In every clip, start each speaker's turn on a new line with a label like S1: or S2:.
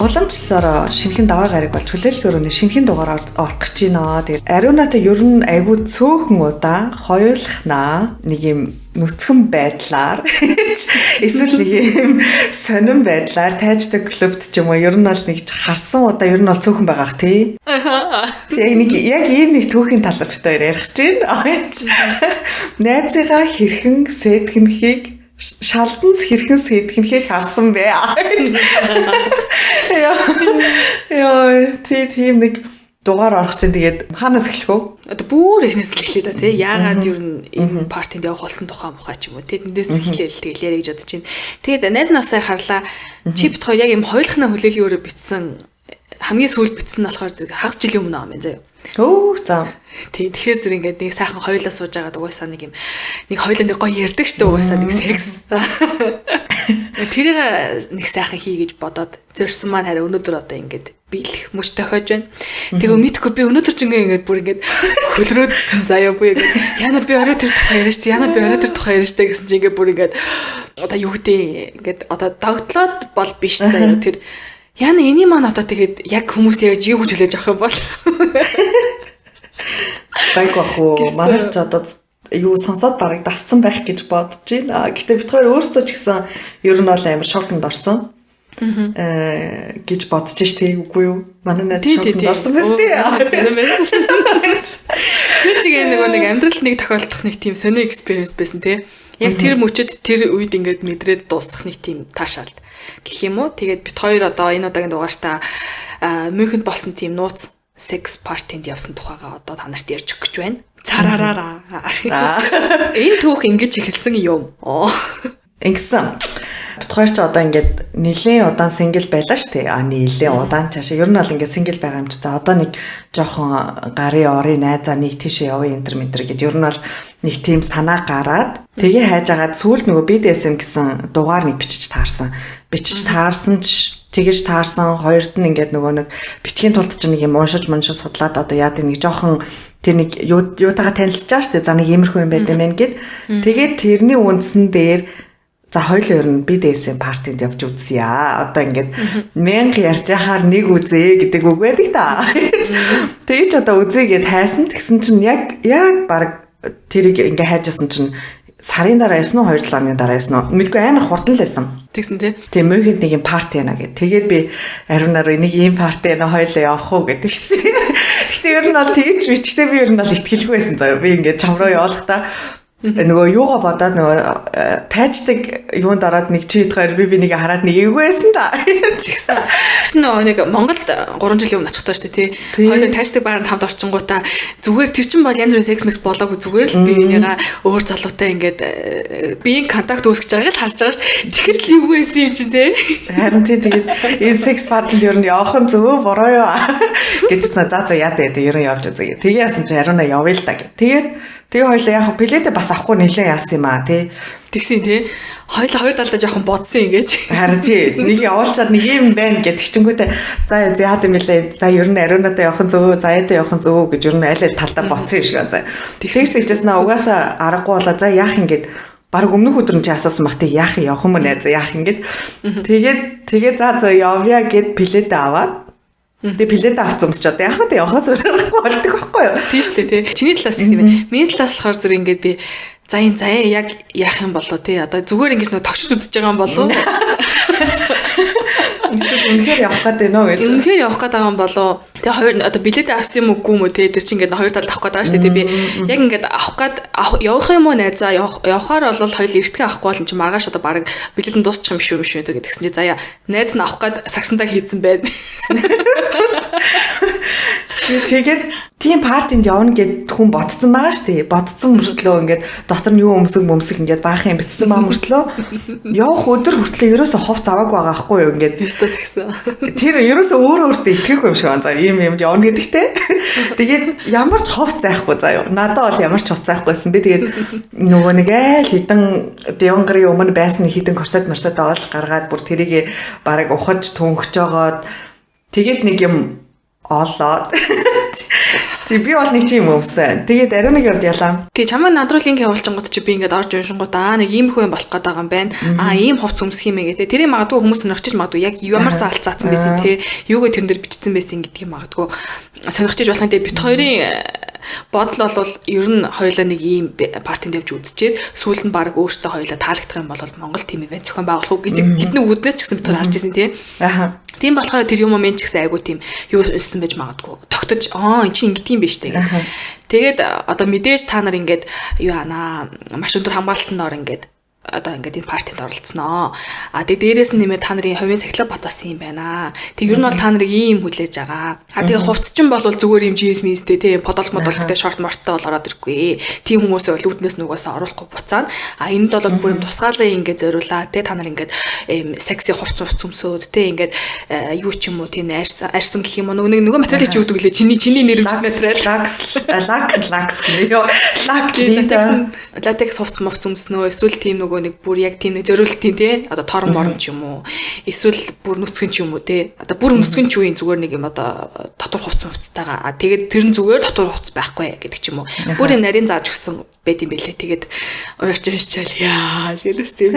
S1: Уламжлалаараа шинэхэн даваа гараг болж хүлээлт өрөөний шинэхэн дугаар орох гэж байна. Тэгээд ариунатай ер нь айгүй цөөхөн удаа хоёулахнаа нэг юм нүцгэн байдлаар эсвэл нэг юм сонирн байдлаар тайждаг клубт ч юм уу ер нь бол нэг харсан удаа ер нь бол цөөхөн байгаах тий. Яг ийм нэг түүхийн талаар бит хоёр ярих гэж байна. Найзыгаа хэрхэн сэдгэнхийг шалданс хэрхэн сэдгэнхийг харсан бэ. Яа, тийм нэг дугаар орох чинь тэгээд хаанаас эхлэх вэ?
S2: Одоо бүр эхнээс л эхлэе да тий. Яагаад юу энэ партинд явах болсон тухай ч юм уу. Тэднээс эхлээл тэгэл яриа гэж бодож байна. Тэгээд найз насаа харлаа. Чи бит хоёр яг юм хоёулахна хүлээлийн өрөө битсэн хамгийн сүүлд битсэн нь болохоор зэрэг хагас жилийн өмнө юм заяа.
S1: Өө за.
S2: Тийм тэгэхээр зэрэг ингээд нэг сайхан хоёулаа сууж байгаад угаасаа нэг юм нэг хоёулаа нэг гоё ярьдаг штэ угаасаа нэг секс. Тэрийг нэг сайхан хий гэж бодоод зорьсон маань хараа өнөөдөр одоо ингээд биелэх мөч тохиож байна. Тэгээ мэдхгүй би өнөөдөр ч ингээд бүр ингээд хөлрөөдсөн заяа буюу ингээд яна би орой тэр тухай яриа штэ яна би орой тэр тухай яриа штэ гэсэн чинь ингээд бүр ингээд одоо юу гэдэг ингээд одоо догтлоод бол биш заяа тэр яна эний маань одоо тэгээд яг хүмүүс яаж юу гэж хэлж авах юм бол
S1: байгахгүй манайх ч одоо юу сонсоод барыг дасцсан байх гэж бодож байна. Гэтэ бид хоёр өөрсдөө ч гэсэн ер нь бол амар шокнд орсон. Гэж бодож ш тий үгүй юу? Манай найз шокнд орсон биз дээ.
S2: Тэр тэгээ нэг амьдрал нэг тохиолдох нэг тийм сони экспириенс байсан тий. Яг тэр мөчөд тэр үед ингээд мэдрээд дуусах нэг тийм таашаалт гэх юм уу? Тэгээд бид хоёр одоо энэ удаагийн дугаартаа Мюнхенд болсон тийм нууц секс партинд явсан тухайгаа одоо танарт ярьж өгч байна. Цараараа. Энэ түүх ингэж эхэлсэн юм.
S1: Ингэсэн. Бид хоёр ч одоо ингээд нэлээд удаан сингл байлаа шүү дээ. Нэлээд удаан цаашаа. Ер нь бол ингээд сингл байгаа юм чи. За одоо нэг жоохон гарын орын найзаа нэг тийшээ явъя энэ гэд ер нь бол нэг тийм санаа гараад тэгээ хайж агаад сүүлд нөгөө BDSM гэсэн дугаар нэг бичиж таарсан. Тэгэж таарсан хоёрт нь ингээд нөгөө нэг бичгийн тулд ч нэг юм уншиж судлаад одоо яа нэг жоохон тэр нэг юутайгаа танилцж байгаа шүү дээ. За нэг иймэрхүү юм байт юм байна гэд. Тэгээд тэрний үндсэн дээр за хоёул ер нь BDSM партинд явж үзье. Одоо ингээд 1000 ярьж яхаар нэг үзье гэдэг үг байдаг та. Тэгэж одоо үзье гэд хайсан. Тэгсэн чинь яг баг тэрийг ингээд хайжсэн чинь сарын дараа ясна уу 2 7 оны дараа ясна уу мэдгүй амар хурдан л байсан.
S2: Тэгсэн тий.
S1: Тийм Мюнхенд нэг юм парти яана гэд. Тэгээд би ариунаар нэг ийм парти яана хоёлоо явах уу гэдэгсэн. Гэхдээ ер нь бол тэгж бичгтээ би ер нь бол итгэлгүй байсан заяа. Би ингээд чам руу явуулахдаа нөгөө юугаа бодоод нөгөө тайждаг юунд ороод нэг чи итгаар би нэг хараад нэг эвгүйсэн та.
S2: Тэгсэн. Тэр нэг Монголд 3 жилийн өмнө очихдаа шүү дээ тий. Хоёулаа тайждаг байранд хамт орчингуудаа зүгээр тэр чин бол янз бүрийн секс мэкс болоогүй зүгээр л би энийгээ өөр залуутай ингээд биеийн контакт үүсгэж байгааг л харж байгаа шүү дээ. Тэгэхээр л эвгүйсэн юм чинь тий.
S1: Харин тий тэгээд энэ секс партинд ер нь явах нь зөв буруу юу гэжсэн. За яа дээ ер нь явж үзье. Тэгээ яасан чи ариунаа явъя л та гэ. Тэгээ хоёлаа яг пледэ бас авахгүй нэлээ яасан юм аа тий.
S2: Тэгсэн тий. Хоёлаа хоёр талдаа жоохон бодсон ингэж.
S1: Харин тий. Нэг явуулчаад нэг юм байна гэдэг чингүүтээ за яад юм бэлээ. За ер нь ариунаатай явах нь зөв, заяатай явах нь зөв гэж ер нь аль талдаа бодсон юм шиг байна. Тэгсэн ч гэсэн угаасаа аргагүй болоо за яах ингээд баг өмнөх өдөр нь чи асуусан бах тий яах явах юм нэ за яах ингээд. Тэгээд за явъя гэд пледэ аваад тэгээ пледэ авсан юмс ч одоо яах вэ явахаас өөрөхгүй болдог байхгүй юу?
S2: Тийм шүү дээ тий. Чиний талаас тийм юм. Миний талаас болохоор зүр ингээд би за яг яах юм болоо тий. Одоо зүгээр ингэж нөгөө тогшиж үзэж байгаа юм болоо.
S1: Үнэхээр явах гэдэг нөө гэж.
S2: Үнэхээр явах гэдэг юм болоо. Тэгээ хоёр одоо билет авсан юм үгүй юм уу тий. Тэр чинь ингээд хоёр талд авах гэдэг байгаа шүү дээ. Би яг ингээд авах гээд явах юм уу найзаа явахаар бол хоёул эртгээ авахгүй бол чи маргааш одоо баг билет нь дуусчих юм шүү гэдгсэн чи заяа найз нь авах гээд сагсандаа хийцэн байна.
S1: Тэгээд тийм партинд явна гэд хүн бодсон байгаа шүү дээ. Бодсон мөртлөө ингээд дотор нь юу өмсөг ингээд баах юм битсэн байгаа мөртлөө явах өдөр хүртлээ ерөөсө хов заваагүй байгаа байхгүй юу ингээд
S2: өстө тэгсэн.
S1: Тэр ерөөсө өөртөө итгэхгүй юм шиг байна. За ийм юм явна гэдэгтэй. Тэгээд ямар ч хов зайхгүй заа юу. Надад бол ямар ч хов зайхгүйсэн. Би тэгээд нөгөө нэг айл хідэн девангарын өмнө байсан хідэн корсет марсет оолж гаргаад бүр тэрийг бараг ухаж түнхэж жогоод тэгээд нэг юм олоод Тэг би бол нэг тийм өмсөн. Тэгээд ариун нэг явд ялаа.
S2: Тэг чамайг над руу линк явуулчихгод чи би ингээд орж уншингууд нэг ийм хөө юм болох гээд байгаа юм байна. Ийм хувц өмсөх юм ээ гэдэг. Тэрийг магадгүй хүмүүс сонирхчих магадгүй яг ямар заалт заасан байсан те. Юугээ тэрэн дээр бичсэн байсан гэдгийг магадгүй сонирхчих болох. Тэг бит хоёрын бодол бол ер нь хоёулаа нэг ийм партинд явж үзчихэд сүүл нь баг өөртөө хоёулаа таалагдах юм бол Монгол тим ивент зохион байгуулах уу гэж гидний үүднээс ч гэсэн бид харж ирсэн тий. Тийм болохоор тэр юм момент ч гэсэн айгу тийм юу үлсэн байж магадгүй. Тогтож эн чинь ингэдэг юм биш тэгээд. Тэгээд одоо мэдээж та нар ингээд юу анаа маш өндөр хамгаалтанд ор ингээд одоо ингээд энэ партинд оролцсноо. Тэгээ дээрээс нь нэмээ та нарын хувийн сахилга батсан юм байна. Тэг ер нь бол та нарыг ийм хүлээж байгаа. Тэгээ хувцчин бол зүгээр юм жинс минстэй тийм подол модолтой шорт морттой бол ороод ирэхгүй. Тийм хүмүүсээ бол үүднээс нүгээс оруулахгүй буцаана. Энд бол бүр юм тусгаалаа ингээд зориулаа. Тэ та нар ингээд секси хувц өмсөөд тэ ингээд юу ч юм уу тийм арьсан гэх юм уу нөгөө материалыг чи өгдөг лээ. Чиний нэрвч материал лакс латекс хувц мовц өмснөө эсвэл тийм нөгөө нэг бүр яг тийм нэг зориултын тий одоо торон морон ч юм уу эсвэл бүр нүцгэн ч юм уу тий одоо бүр нүцгэн ч үеийн зүгээр нэг юм одоо дотор хувц хувцтайгаа тэгээд тэр нь зүгээр дотор хувц байхгүй гэдэг ч юм уу бүр нарийн зааж өгсөн байт юм бэлээ тэгээд уурчаачаал яа шилээс тийм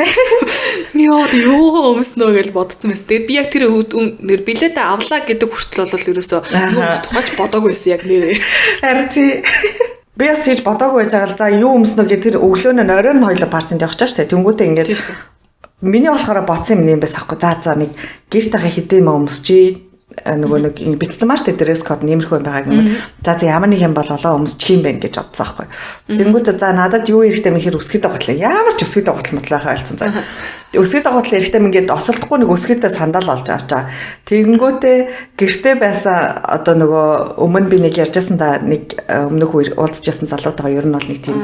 S2: ёо өмснөө гэж бодсон мэс тэгээд би яг тэр нэр билетээ авлаа гэдэг хүртэл бол ерөөсөө юу тухайч бодоагүй байсан яг нэрээ
S1: харин тий би бас тийж бодоогүй байж байгаа л за юу өмснө гэх тэр өглөө нь оройн хоёлоо партинд явах чааш тэ тэнгүүтээ ингээд миний болохоор бодсон юм байсан аахгүй за нэг гэртээ хэдэн юм өмсчий нөгөө нэг битсэн маш тэ дресс код нэмэрхүү юм байгаа юм. За ямар нэг юм бол олоо өмсчих юм байна гэж бодсон аахгүй. Тэнгүүтээ за надад юу хэрэгтэй мэхэр өсгөд байгаа бодлоо. Ямар ч өсгөд байгаа бодлоо мотлоо хайлцсан за. Өсгөд байгаа бодлоо хэрэгтэй ингээд осолдохгүй нэг өсгөдөө сандал олж авчаа. Тэнгүүтээ гэртээ байсан одоо нөгөө өмнө би нэг ярьжсэн да нэг өмнөх үе уулзчихсан залуутайгаа ер нь бол нэг тийм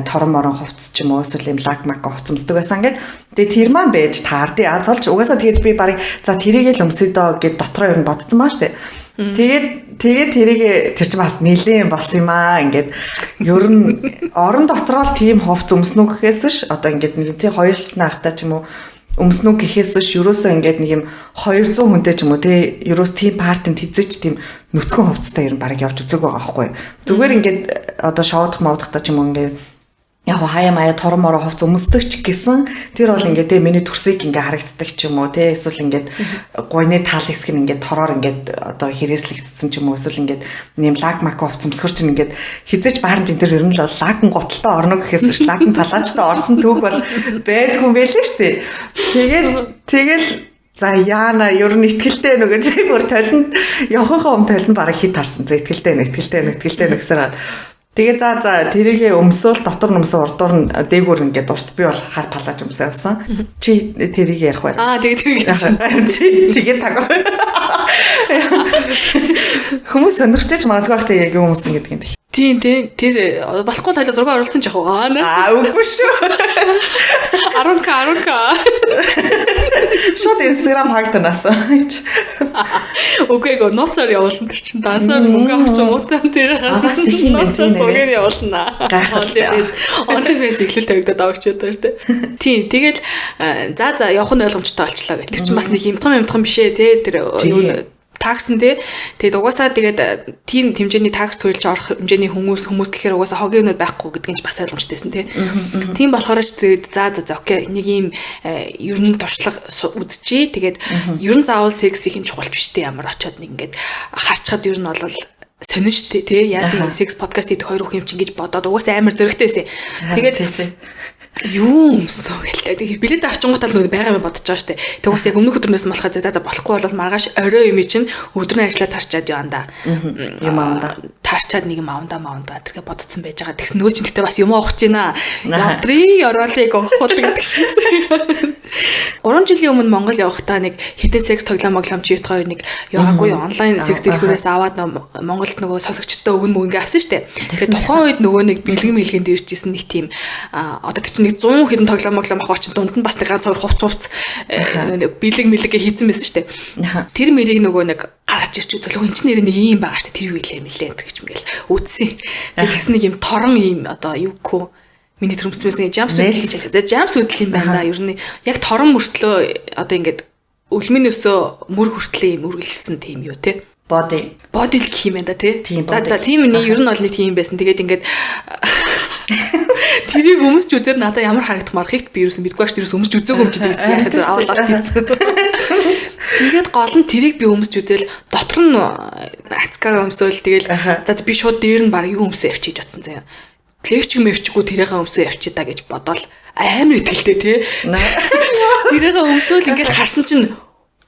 S1: торон морон хувцс ч юм уу эсвэл юм лак мак хувцсмсдаг байсан ингээд тэгээ тэр маань байж таард яазалж угаасаа тэгээд би барыг за тэрийг л өмсөдөө гэд дотроо ер нь бодсон маа штэ. Тэгээд тэрийг тэр чинь бас нэлээд болсон юм аа. Ингээд ер нь орон дотроо л тийм хувц өмснө гэхээс ш одоо ингээд нэг тий хоёр наахтай ч юм уу өмснө гэхээс ш ерөөсөө ингээд нэг юм 200 хүнтэй ч юм уу тий ерөөс тийм партинд хизээч тийм нүцгэн хувцтай ер нь барыг явж үзег байгаа байхгүй. Зүгээр ингээд одоо шоудах мовдахтай ч юм уу ингээд яг хаяа маяа торон моро хувц өмсдөг ч гэсэн тэр бол ингээд те миний төрсийг ингээд харагддаг ч юм уу те эсвэл ингээд гойны тал хэсэг нь ингээд тороор ингээд одоо хэрэгслэгдсэн ч юм уу эсвэл ингээд нэм лаг мак хувц өмсгөр чинь ингээд хизээч баарнд энэ төр ер нь л лагн готалтай орно гэхээс ч лагн палаачтай орсон түүх бол байдгүй байлээ штэ. Тэгэл за яана ер нь ихтгэлтэй нөгөө чи бүр толинд явахынхаа толинд бараг хит харсан. За ихтгэлтэй гэсээр тэгээ за тэрийгэ өмсөөл дотор нөмсөн урдуур нь дээгүүр ингээд урт би бол хар палаж өмсөө явсан. Чи тэрийг ярих бай. Тэгээ таг. Хүмүүс сонирхож магадгүй байхтай яг юм өмсөн гэдэг юм.
S2: Тийм тэр болохгүй тойлоо зураг оруулсан ч яг
S1: үгүй шүү.
S2: 10k
S1: шууд Instagram хаагтанаас.
S2: Үгүй гоо ноцоор явуулна тэр чинь дансаар мөнгө авч уутан тэр
S1: бас тийм юм тийм
S2: зургийг явуулна. OnlyFans эхлэл тавигдаад авч ядаар тий. Тэгэл за явах нь ойлгомжтой болчлаа гэх. Тэр чинь бас нэг юмтгам биш ээ те тэр юу такс нь тэгээд угаасаа тэгээд тийм хэмжээний такс төлж орох хэмжээний хүмүүс гэхээр угаасаа хогийн юмуд байхгүй гэдгийг ч бас ойлгомжтойсэн тийм болохоор ч тэгээд за окей нэг юм ер нь туршлага үдчихээ тэгээд ер нь заавал секс их юм чухалч биш дээ ямар очиод нэг ингээд харчхад ер нь бол сонин штэ тий яа тийм секс подкаст идэх хоёр хүн юм чинь гэж бодоод угаасаа амар зөрөгтэй байсан. Тэгээд юу өмснө гэлтэй. Тэгээ билет авчингуудаа л байгаа юм бодож байгаа штэ. Тэгээс яг өмнөх өдрнөөс болохоор за болохгүй бол маргааш орой юм чинь өдрийн ажиллаа тарчаад юу андаа. Юм аавда. Тарчаад нэг юм аавда тэргээ бодцсон байж байгаа. Тэгс нөгөө чинь тэгтээ бас юм авах гэж байна. Ядрын оролыг авах гэдэг шиг. 3 жилийн өмнө Монгол явахдаа нэг хитэн секс тоглоом чи ят хоёр нэг яагаагүй онлайн секс дэлгүүрээс аваад Монголд нөгөө сонсогчтой өгнө мөнгө авсан штэ. Тэгээ тухайн үед нөгөө нэг бэлгэнд иржсэн нэг тийм одоо тэг чинь 100 хэдэн тоглоом авах чинь дунд нь бас нэг ганц хоёр хувц бэлэг хийцэн байсан штэ. Тэр мэрийг нөгөө нэг гарч ирч үзэл энэ чинь нэр нэг юм байгаа штэ тэр юу илээ мэлээ гэж мгил үтсэн. Тэгс нэг юм торон юм одоо юуко миний төрөмсмэсэн жамсууд гэж хэлж жамс үдэл юм байна да. Ер нь яг торон мөртлөө одоо ингээд өлмийн өсөө мөр хүртлээ юм үргэлжсэн тийм юу те.
S1: Body
S2: л гэх юм байна да тий.
S1: За
S2: тийм нэг ер нь бол нэг тийм байсан. Тэгээд ингээд тэрийг өмсч үзээд надад ямар харагдах мархыг би юусэн мэдгүй ш тэрээс өмсч үзээгүй юм чи тэгээд яхаа зөв аваад тийцэн. Тэгээд гол нь тэрийг би өмсч үзээл дотор нь ацкаар өмсөөл тэгэл за би шууд дээр нь баг юу өмсөө явчих гэж бодсон заяа. Клевч мэвчгүй тэрийгээ өмсөө явчих та гэж бодоол амар итгэлтэй тий. Тэрийгээ өмсөөл ингээд харсан чинь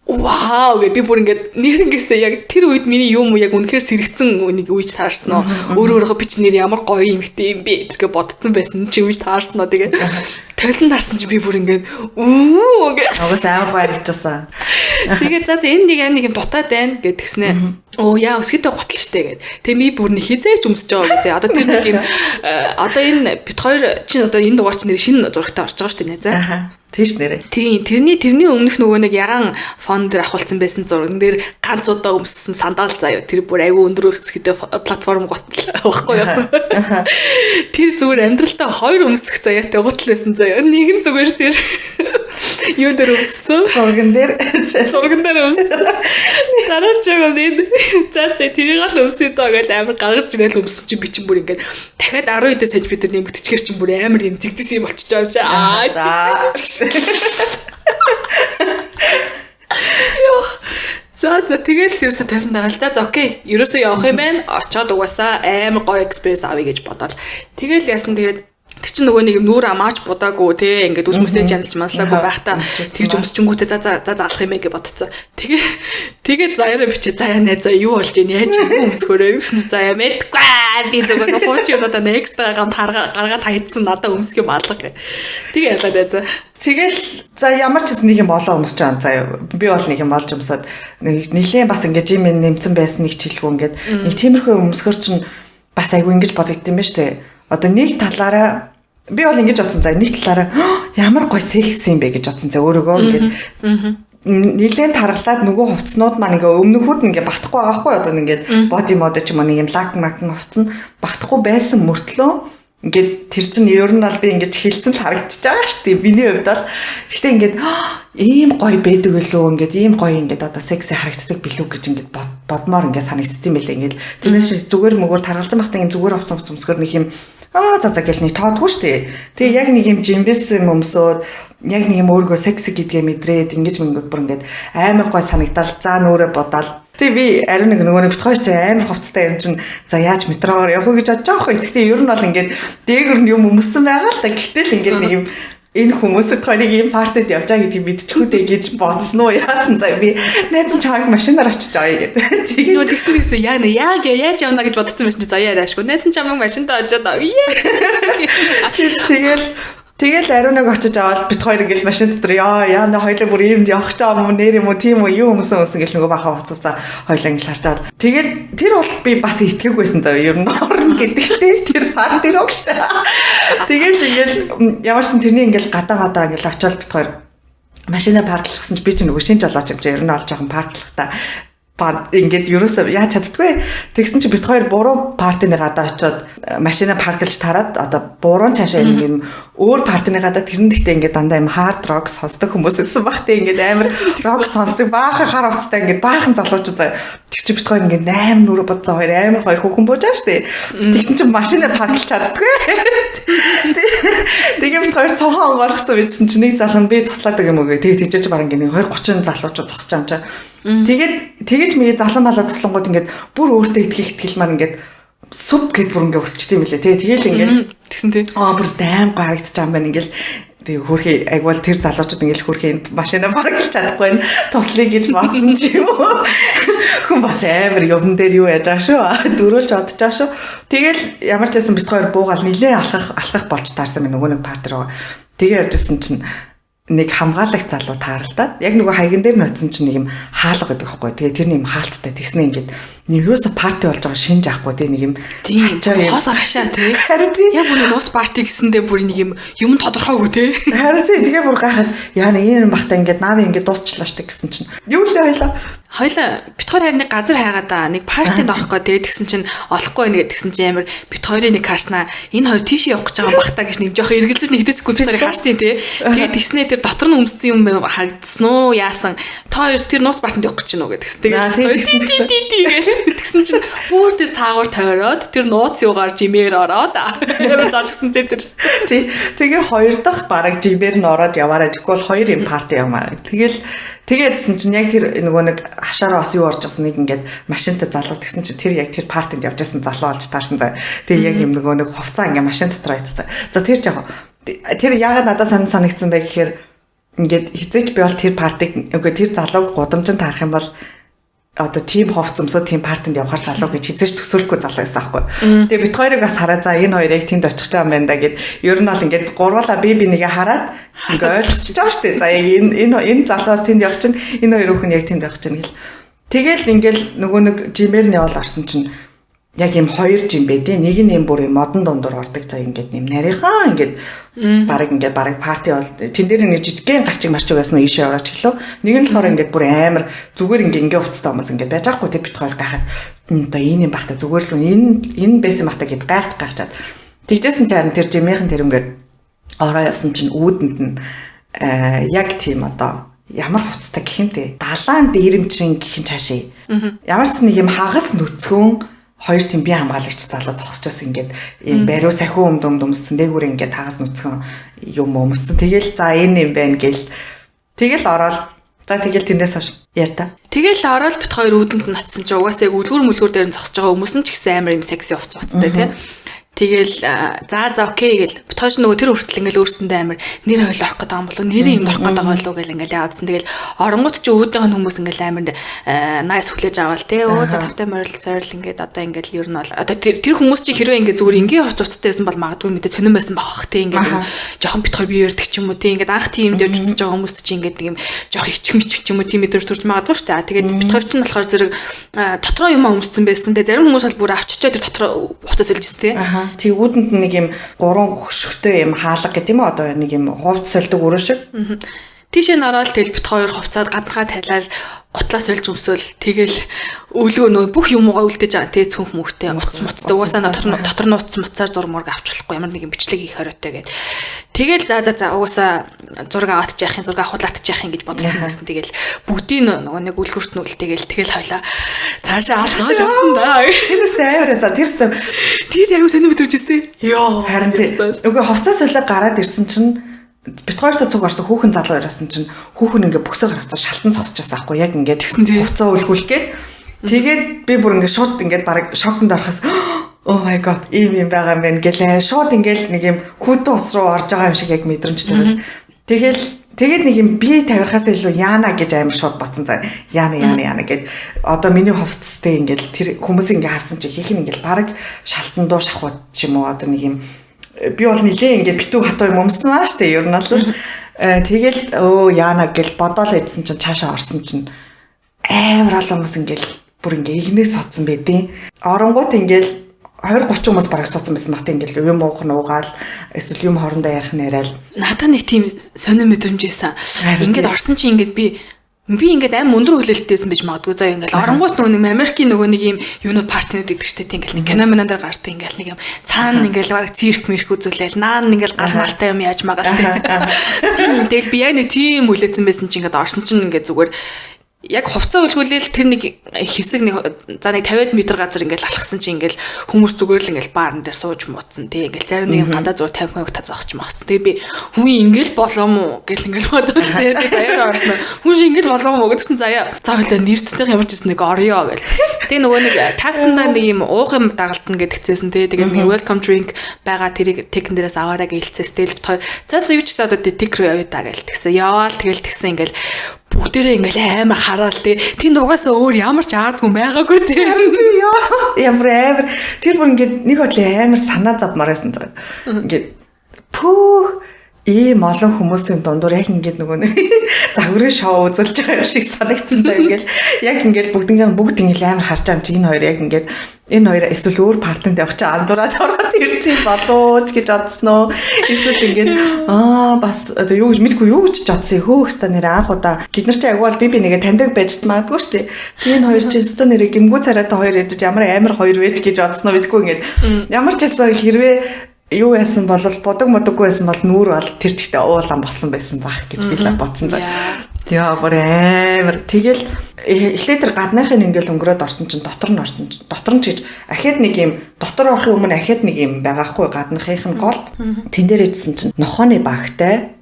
S2: вау гэ би бүр ингээд нэрнгээсээ яг тэр үед миний юм яг үнэхээр сэрэгцэн нэг үеж таарсан уу өөрөө би ч нэр ямар гоё юмхтэй юм бэ тэргээ бодсон байсан чи үеж таарсан уу тэгээ толон таарсан чи би бүр ингээд үү гэж
S1: угаас амар баярлчихсан.
S2: Тэгээ за энэ нэг юм дутаад байна гэдгснээ оо яа өсгөдөө готл штэ гэд тэгээ би бүр нэг хизээч өмсөж байгаа гэж одоо тэр нэг юм одоо энэ бит хоёр чинь одоо энэ дугаар чинь нэр шинэ зурагтаа орж байгаа штэ нэ за
S1: тийш нэрэ.
S2: Тийм тэрний өмнөх нөгөө нэг ягаан фон дээр авахулсан байсан зурган дээр ганц удаа өмссөн сандал заяа тэр бүр айгүй өндөр өсгөдөө платформ готл байхгүй юу. Тэр зүгээр амьдралтаа хоёр өмсөх заяатай готл байсан заяа. Нэг нь зүгээр тэр юу дээр өмссөн. Зурган дээр өмссөн. Дараа ч яг энэ за тэрийг л өмсөе доо гэж амар гаргаж ирэл өмссөн чи би чинь бүр ингээд дахиад 10 хэдэ сая би тэр нэмэгдэчгээр чинь бүр амар юм зэгдэс юм болчихоо юм чи зэгдэс. Йох. За тэгэл ерөөсө талсан дараа л за окей. Ерөөсө явах юм байна. Очоод угаасаа амар гоё экспириенс авъя гэж бодоод. Тэгэл яасан тэгээд тэр чинь нөгөө нэг юм нүүр амаач будаагүй те ингээд үс мессеж янзлж манслаагүй байхдаа тэгж өмсчингүүтээ за алах юм ээ гэж бодцоо. Тэгээд заяараа бичээ заяа нэ за юу болж ийн яаж өмсгөрөө гэсэн чинь заяа мэдгүй би зүгээр фоч юмудаа некстра гамт гаргаад хайцсан надаа өмсөх юм алга гэ. Тэгээ ялаад за.
S1: Тэгэл за ямар ч нэг юм олон өмсч байгаа заяа. Би бол нэг юм олж өмсөд нэлээд бас ингээд жим нэмсэн байсан нэг чилгүү ингээд нэг тиймэрхүү өмсгөр чинь бас айгүй ингэж бодогдсон юм ба штэ. Одоо нэг талаараа би бол ингэж бодсон заа нэг талаараа ямар гоё секси юм бэ гэж бодсон заа өөрөөгөө ингээд нэлээд таргалаад нөгөө хувцснууд маань ингээ өмнөхүүд ингээ багтахгүй байгаа хгүй одоо ингээд боди мод ч юм уу нэг юм лак макн хувцсан багтахгүй байсан мөртлөө ингээд тэр чинь ер нь бол би ингээд хилцэн л харагдчихж байгаа шүү дээ миний хувьд бол гэхдээ ингээд ийм гоё байдаг билүү ингээд ийм гоё ингээд одоо секси харагддаг билүү гэж ингээд бодмоор ингээд санагдсан юм байлаа ингээд тэрнээс зүгээр мөгөөр таргалзан бахтаа юм зүгээр хувцсгөр нэг юм за гэл нэг тоодгүй шүү дээ. Тэгээ яг нэг юм жимбэс юм өмсөөд яг нэг юм өөргөө секси гэдгээ мэдрээд ингэж мингүүд бүр ингээд амар гой санагдал за нүрэ бодоол. Тэгээ би ариун нэг нөгөө бит хоёр ч амар хувцтай юм чинь за яаж метроор явах гэж бодож байгаа хөө. Гэхдээ ер нь бол ингээд дээгүр нь юм өмссөн байгаа л да. Гэтэл ингээд нэг юм энэ хүмүүсд хоёрыг ийм партид явж байгаа гэдгийг мэдчихгүй гэж бодсон уу яасан за би найз нь чамайг машинаар очиж авъя гэдэг.
S2: Тэгээ нөгөө тэгсэн яг яаж явна гэж бодсон байсан чи заяа яашгүй. Найз нь чамайг машинтаа очоод авъя.
S1: Тэгэл ариун нэг очиж аваад бит хоёр ингээл машин дотор яана хоёлаа бүр иймд явах ч юм уу нэр юм уу тийм үү юу өмсөн гэл нөгөө баха хуцуцаа хоёлаа ингээл харж аваад тэгэл тэр бол би бас итгээгүйсэн даа ер нь орно гэдэгтэй тэр парти рогш. Тэгэл ингээл ямарсан тэрний ингээл гадаа ингээл очиод бит хоёр машина парклахсан чи би ч нөгөө шинж олооч юм чи ер нь олж жоохон парклахта ингээд ерөөсөө яаж чаддгүй. Тэгсэн чи бит хоёр буруу партины гадаа очиод машина парклж тараад одоо буруу цаашаа нэг юм өөр партины гадаа тэрэн дэхтэй ингээд дандаа юм хард рок сонсдог хүмүүс байсан бах тэ ингээд амар рок сонсдог баахан хар хувцтай ингээд баахан залуучууд заа. Тэг чи бит хоёр ингээд 8 нүрэ бодсон хоёр амар хоёр хүүхэн бууж байгаа штэ. Тэгсэн чи машина парклж чаддгүй. Тэгээ бит хоёр цонхон онгойлгоцсон бидсэн чи нэг залуу би туслаадаг юм уу гэ. Тэгээ тийж баг ингээд 20 30 залуучууд зогсож байгаа юм чаа. Тэгээд ми залан балаа туслангууд ингээд бүр өөртөө итгэл маань ингээд суп гэд бүр ингээд өсчт юм лээ. Тэгэл ингээд
S2: тэгсэн тий.
S1: Бүр аим гарагдчих юм байна ингээд тэг хөрхи агвал тэр залуучууд ингээд хөрхи машина парклж чадахгүй туслая гэж бодсон ч юм уу. Хүн бас амар юмн дээр юу яаж байгаа шүү. Дөрүүлж бодож байгаа шүү. Тэгэл ямар ч байсан бит хоёр буугаал нилээ алхах болж таарсан мэн нөгөө нэг партер. Тэгээ явжсэн чинь нэг хамгаалагч залуу тааралдаад яг нөгөө хаягн дээр ноцсон чинь нэг юм хаалга гэдэг байхгүй. Тэгээ тэр нэг юм хаалттай тэгснэ ингээд нэрөөсө парти болж байгаа шинж авахгүй тий нэг юм
S2: хоос агашаа тий. Яг бүр нууц парти гэсэндээ бүр нэг юм тодорхойгүй тий.
S1: Харин тэгээ бүр гайхаад яа нэг юм бахта ингээд наав ингээд дуусчлаа штэ гэсэн чинь юу лээ
S2: хоёлаа бит хоёр харин нэг газар хайгаадаа нэг партинд орох гээд тэгсэн чинь олохгүй нэг тэгсэн чинь амар бит хоёрын нэг харснаа энэ хоёр тийш явах гэж байгаа бахта гэж нэг жоох эргэлзэж нэг хэдэцгүй бит хоёрыг харсан тий. Тэгээ тэгснээ тэр тэр дотор нь өмссөн юм харагдсан уу? Яасан? Та хоёр тэр нууц партанд явах гэж байна уу гэдэгс. Тэгсэн чинь бүр тэр цаагуур тойроод тэр нууц юугаар жимээр ороод амар заажсан тэр.
S1: Тэгээ хоёр дахь бараг жимээр нь ороод яваарай гэхгүй бол хоёр юм парти явмаа. Тэгээдсэн чинь яг тэр нөгөө нэг хашаараа бас юу орж ирсэн нэг ингээд машинтай залуу гэсэн чинь тэр яг тэр партинд явж байсан залуу олж таарсан заа. Тэгээ яг юм нөгөө нэг хувцаа ингээд машин дотор айцсан. За тэр жаа. Тэр яагаад надад санагдсан бэ гэхээр ингээд хизээч би бол тэр партиг үгүй тэр залууг гудамжинд таарах юм бол одоо тим ховцомсоо тим партинд явахаар залуу гэж хизээч төсөөлөхгүй залуу байсан аахгүй. Тэгээ бит хоёрыг бас хараа за энэ хоёр яг тэнд очих гэж байгаа юм байна да гэд ер нь бол ингээд гурвуулаа би нэгээ хараад ингээд ойлгочихж байгаа шүү дээ. За яг энэ залуус тэнд явах чинь энэ хоёр хүүхэн яг тэнд явах чинь гэл. Тэгэл ингээл нөгөө нэг жимээр нь явал орсон чинь яг юм хоёр жим байдیں۔ Нэг нь юм бүр модон дундуур ордог за ингээд нэм нарийнхаа ингээд бараг парти бол тэн дээр нэг жижигхэн гарчиг марчиг байсан ийшээ орооч гэлөө. Нэг нь болохоор ингээд бүр амар зүгээр ингээ уцтай хүмүүс ингээд байж байгаа хгүй тэг бит хоёр гахаад одоо энэ юм бахта зүгээр л энэ байсан бахта гэд гайхчаад тэгжсэн чи харин тэр жимийнхэн тэр ингээд ороо явсан чинь үүдэнд нь яг тийм одоо ямар хувцтай гэх юм те далаан дээрэмчин гэх юм цаашаа ямар ч нэг юм хагас нүцгэн хоёр тийм бие хамгаалагч залуу зогсчихсон ингээд ийм бариу сахиу өмссөн дээгүүр ингээд хагас нүцгэн юм өмссөн. Тэгэл за энэ юм байна гэл тэгэл ороод за тэгэл тэндээс хойш ярьта.
S2: Тэгэл ороод бит хоёр үүдэнд нь натсан чи угаасаа яг үлгүр дээр нь зогсож байгаа хүмүүс нь ч гэсэн амар юм секси уцтай тий. Тэгэл за окей гэл битгоош нөгөө тэр хүртэл ингээл өөрсөндөө амар нэр хойлох гэдэг юм болов нэрийн юм орох гэдэг болов гэл ингээл яадсан. Тэгэл оронгот ч үүдийнх нь хүмүүс ингээл амар найс хүлээж аваал те өө за тавтай морил зорил ингээд одоо ингээл ер нь бол одоо тэр хүмүүс чи хэрвээ ингээд зүгээр ингийн хуцтай байсан бол магадгүй мэдээ сонирн байсан бахах те ингээд жоохон битгоо бие ярддаг ч юм уу те ингээд анх тийм явж үзэж байгаа хүмүүст чи ингээд нэг юм жоохон ичмич ч юм уу тийм мэдэрч төрж магадгүй шүү дээ. Тэгээд битгоо ч нь болохоор зэрэг дотроо юм өмссөн байсан. Тэгээ зарим хүмүүс бол бүр авчичаад тэр дотроо хуцаас илжсэн те.
S1: Тэг үүдэнд нэг юм гурван хөшгтэй юм хаалга гэдэг юм уу одоо нэг юм хувц сольдог өрөө шиг.
S2: Тийшээ нараад тэл бит хоёр хувцаад гаднахаа талаад готлаа сольж өмсөөл тэгэл өлөө нөө бүх юмгаа үлдээж байгаа те цүнх мөхтэй уц муцтай угаасаа дотор нь уц муцаар зурмург авч болохгүй ямар нэгэн бичлэг хийх хориотой гэд. Тэгэл за угаасаа зураг аваад яахын зураг авахлаад яахын гэж бодсон байсан. Тэгэл бүгдийн нөгөө нэг үлгүрт нүлтэйгээл тэгэл хойлоо цаашаа алгаад явсан да.
S1: Тэрсээ авараасаа
S2: тэр аягүй сони мэдрүүжсэн. Йоо
S1: харин үгүй хувцас солио гараад ирсэн чинь бит хоёртой цуг орсон хүүхэн залуу ирсэн чинь хүүхэн ингээ бүксөө гаргацаа шалтан зогсчихсан аахгүй яг ингээ хувцаа үлгүүлгээд тэгээд би бүр ингээ шууд ингээ бараг шокнд орохоос oh my god ийм юм байгаа юм байна гэлээ шууд ингээл нэг юм хүүтэн ус руу орж байгаа юм шиг яг мэдрэмж төрөл тэгээд нэг юм би тавирхаас илүү яана гэж амар шууд батсан цаа яана гэд одоо миний хувцастай ингээл тэр хүмүүс ингээ харсан чи хийх нь ингээл бараг шалтан дуу шахууд ч юм уу одоо нэг юм би бол нилээ ингээд битүү хатуу юм өмсөн аа штэ ер нь бол тэгэл яана гэл бодоол идсэн чинь цаашаа орсон чинь амар олон хүмүүс ингээл бүр ингээ игнээс соцсон байдیں۔ Оронгууд ингээл 20-30 хүмүүс бараг суудсан байсан бат ингээл юм уух нь уугаал эсвэл юм хоорондоо ярих нь яриад
S2: надад нэг тийм сонир мэдрэмжсэн. Ингээд орсон чинь ингээд би ингээд аим өндөр хүлээлттэйсэн байж магадгүй заа ингээд оронгууд нөгөө Америкийн нөгөө нэг юм юунууд партинууд гэдэг чтэй ингээд нэг киноманаар гардаг ингээд нэг юм цаана ингээд бараг цирк мэрк үзүүлээл наан ингээд гал малтай юм яаж магаалтай. Тэгэл би яг нэг тийм хүлээсэн байсан чинь ингээд орсон чинь ингээд зүгээр яг хувцас үлгүүлээл тэр нэг хэсэг нэг за нэг 50 м газар ингээд алхсан чинь ингээд хүмүүс зүгээр л ингээд баарн дээр сууж муудсан тий ингээд зарим нэг гадаа зур 50 минут зогсож магсан. Тэгээ би хүн ингээд болоо мó гэл ингээд бодоод тий би даяар орсон. Хүн ингээд болоо мó гэдгсэн заяа. За хойлоо нэрдтэй ямар ч гэсэн нэг орё гэл. Тэгээ нөгөө нэг таксандаа нэг юм уух юм дагалдана гэдгцээсэн тий тэгээ нэг welcome drink байгаа тэрийг текн дээрээс аваараа гэлцээс тэл бит хоёр за юу ч одоо тек рүү явъя та гэл тэгсэн. Яваал тэгэл тэгсэн ингээд бүгдээрээ ингээл амар хараал тийм угаасаа өөр ямар ч аазгүй байгаагүй тийм
S1: ямар тэр бүр ингээд нэг бодлоо амар санаа завмаар байсан цаа ингээд пүүх ийм олон хүмүүсийн дундуур яг ингээд нөгөө нэг загварын шоу үзүүлж байгаа юм шиг санагдсан цаа ингээд яг ингээд бүгд ингээд амар харж байгаа юм чи энэ хоёр яг ингээд энэ хоёр эсвэл өөр партинд явах чи андуураад ороод ирсэн болооч гэж бодсноо эсвэл ингээд бас одоо юу гэж мэдгүй юу гэж бодсон хөөх ста нэр анх удаа бид нар чи агвал би нэгэ таньдаг байж магадгүй шүү дээ тийм хоёр чи ста нэр гимгүү цараатай хоёр ядаж ямар амар хоёр вэж гэж бодсноо мэдгүй ингээд ямар ч байсан хэрвээ юу яасан бол бодог модоггүй байсан бол нүүр бол тэр чигтээ уулан босон байсан байх гэж би л бодсон заа. Яа бүр амар. Тэгэл эхлээд тэр гадныхын ингээл өнгөрөөд орсон чинь дотор нь чиж ахиад нэг юм дотор орохын өмнө ахиад нэг юм байгаахгүй гадныхын гол тэн дээр ичсэн чинь нохооны багтай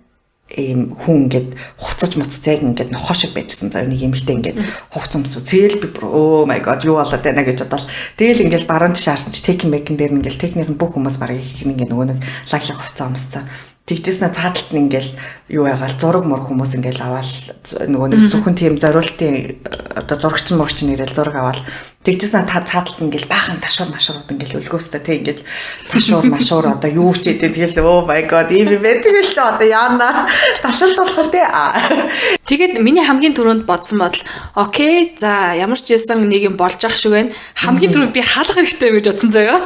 S1: ийм хүн ингээд хуцаж муццайг ингээд нохоо шиг байжсан зав нэг юмхтэй ингээд хугц өмсөө зээл би oh my god юу болоод байна гэж бодвол тэгэл ингээд баруун тийш харсан чи техник мэгэн дээр ингээд техникийн бүх хүмүүс барыг их ингээд нөгөө нэг лаглаг хуцаа өмссөн тэгжсэн цааталт нь ингээд юу ягаал зураг мөр хүмүүс ингээд аваад нөгөө нэг зөвхөн тийм зориултын одоо зурагч нэрэл зураг аваад тэгжсэн цааталт нь ингээд баахан ташуур машуурууд ингээд өлгөөстэй тэг ингээд ташуур машуур одоо юу ч идэв тэгэл oh my god ийм юм тэгэл одоо яана ташаалт болох үү
S2: тэгээд миний хамгийн түрүүнд бодсон бодол окей за ямар ч байсан нэг юм болж ах шиг байна хамгийн түрүүнд би хаалах хэрэгтэй гэж бодсон заяа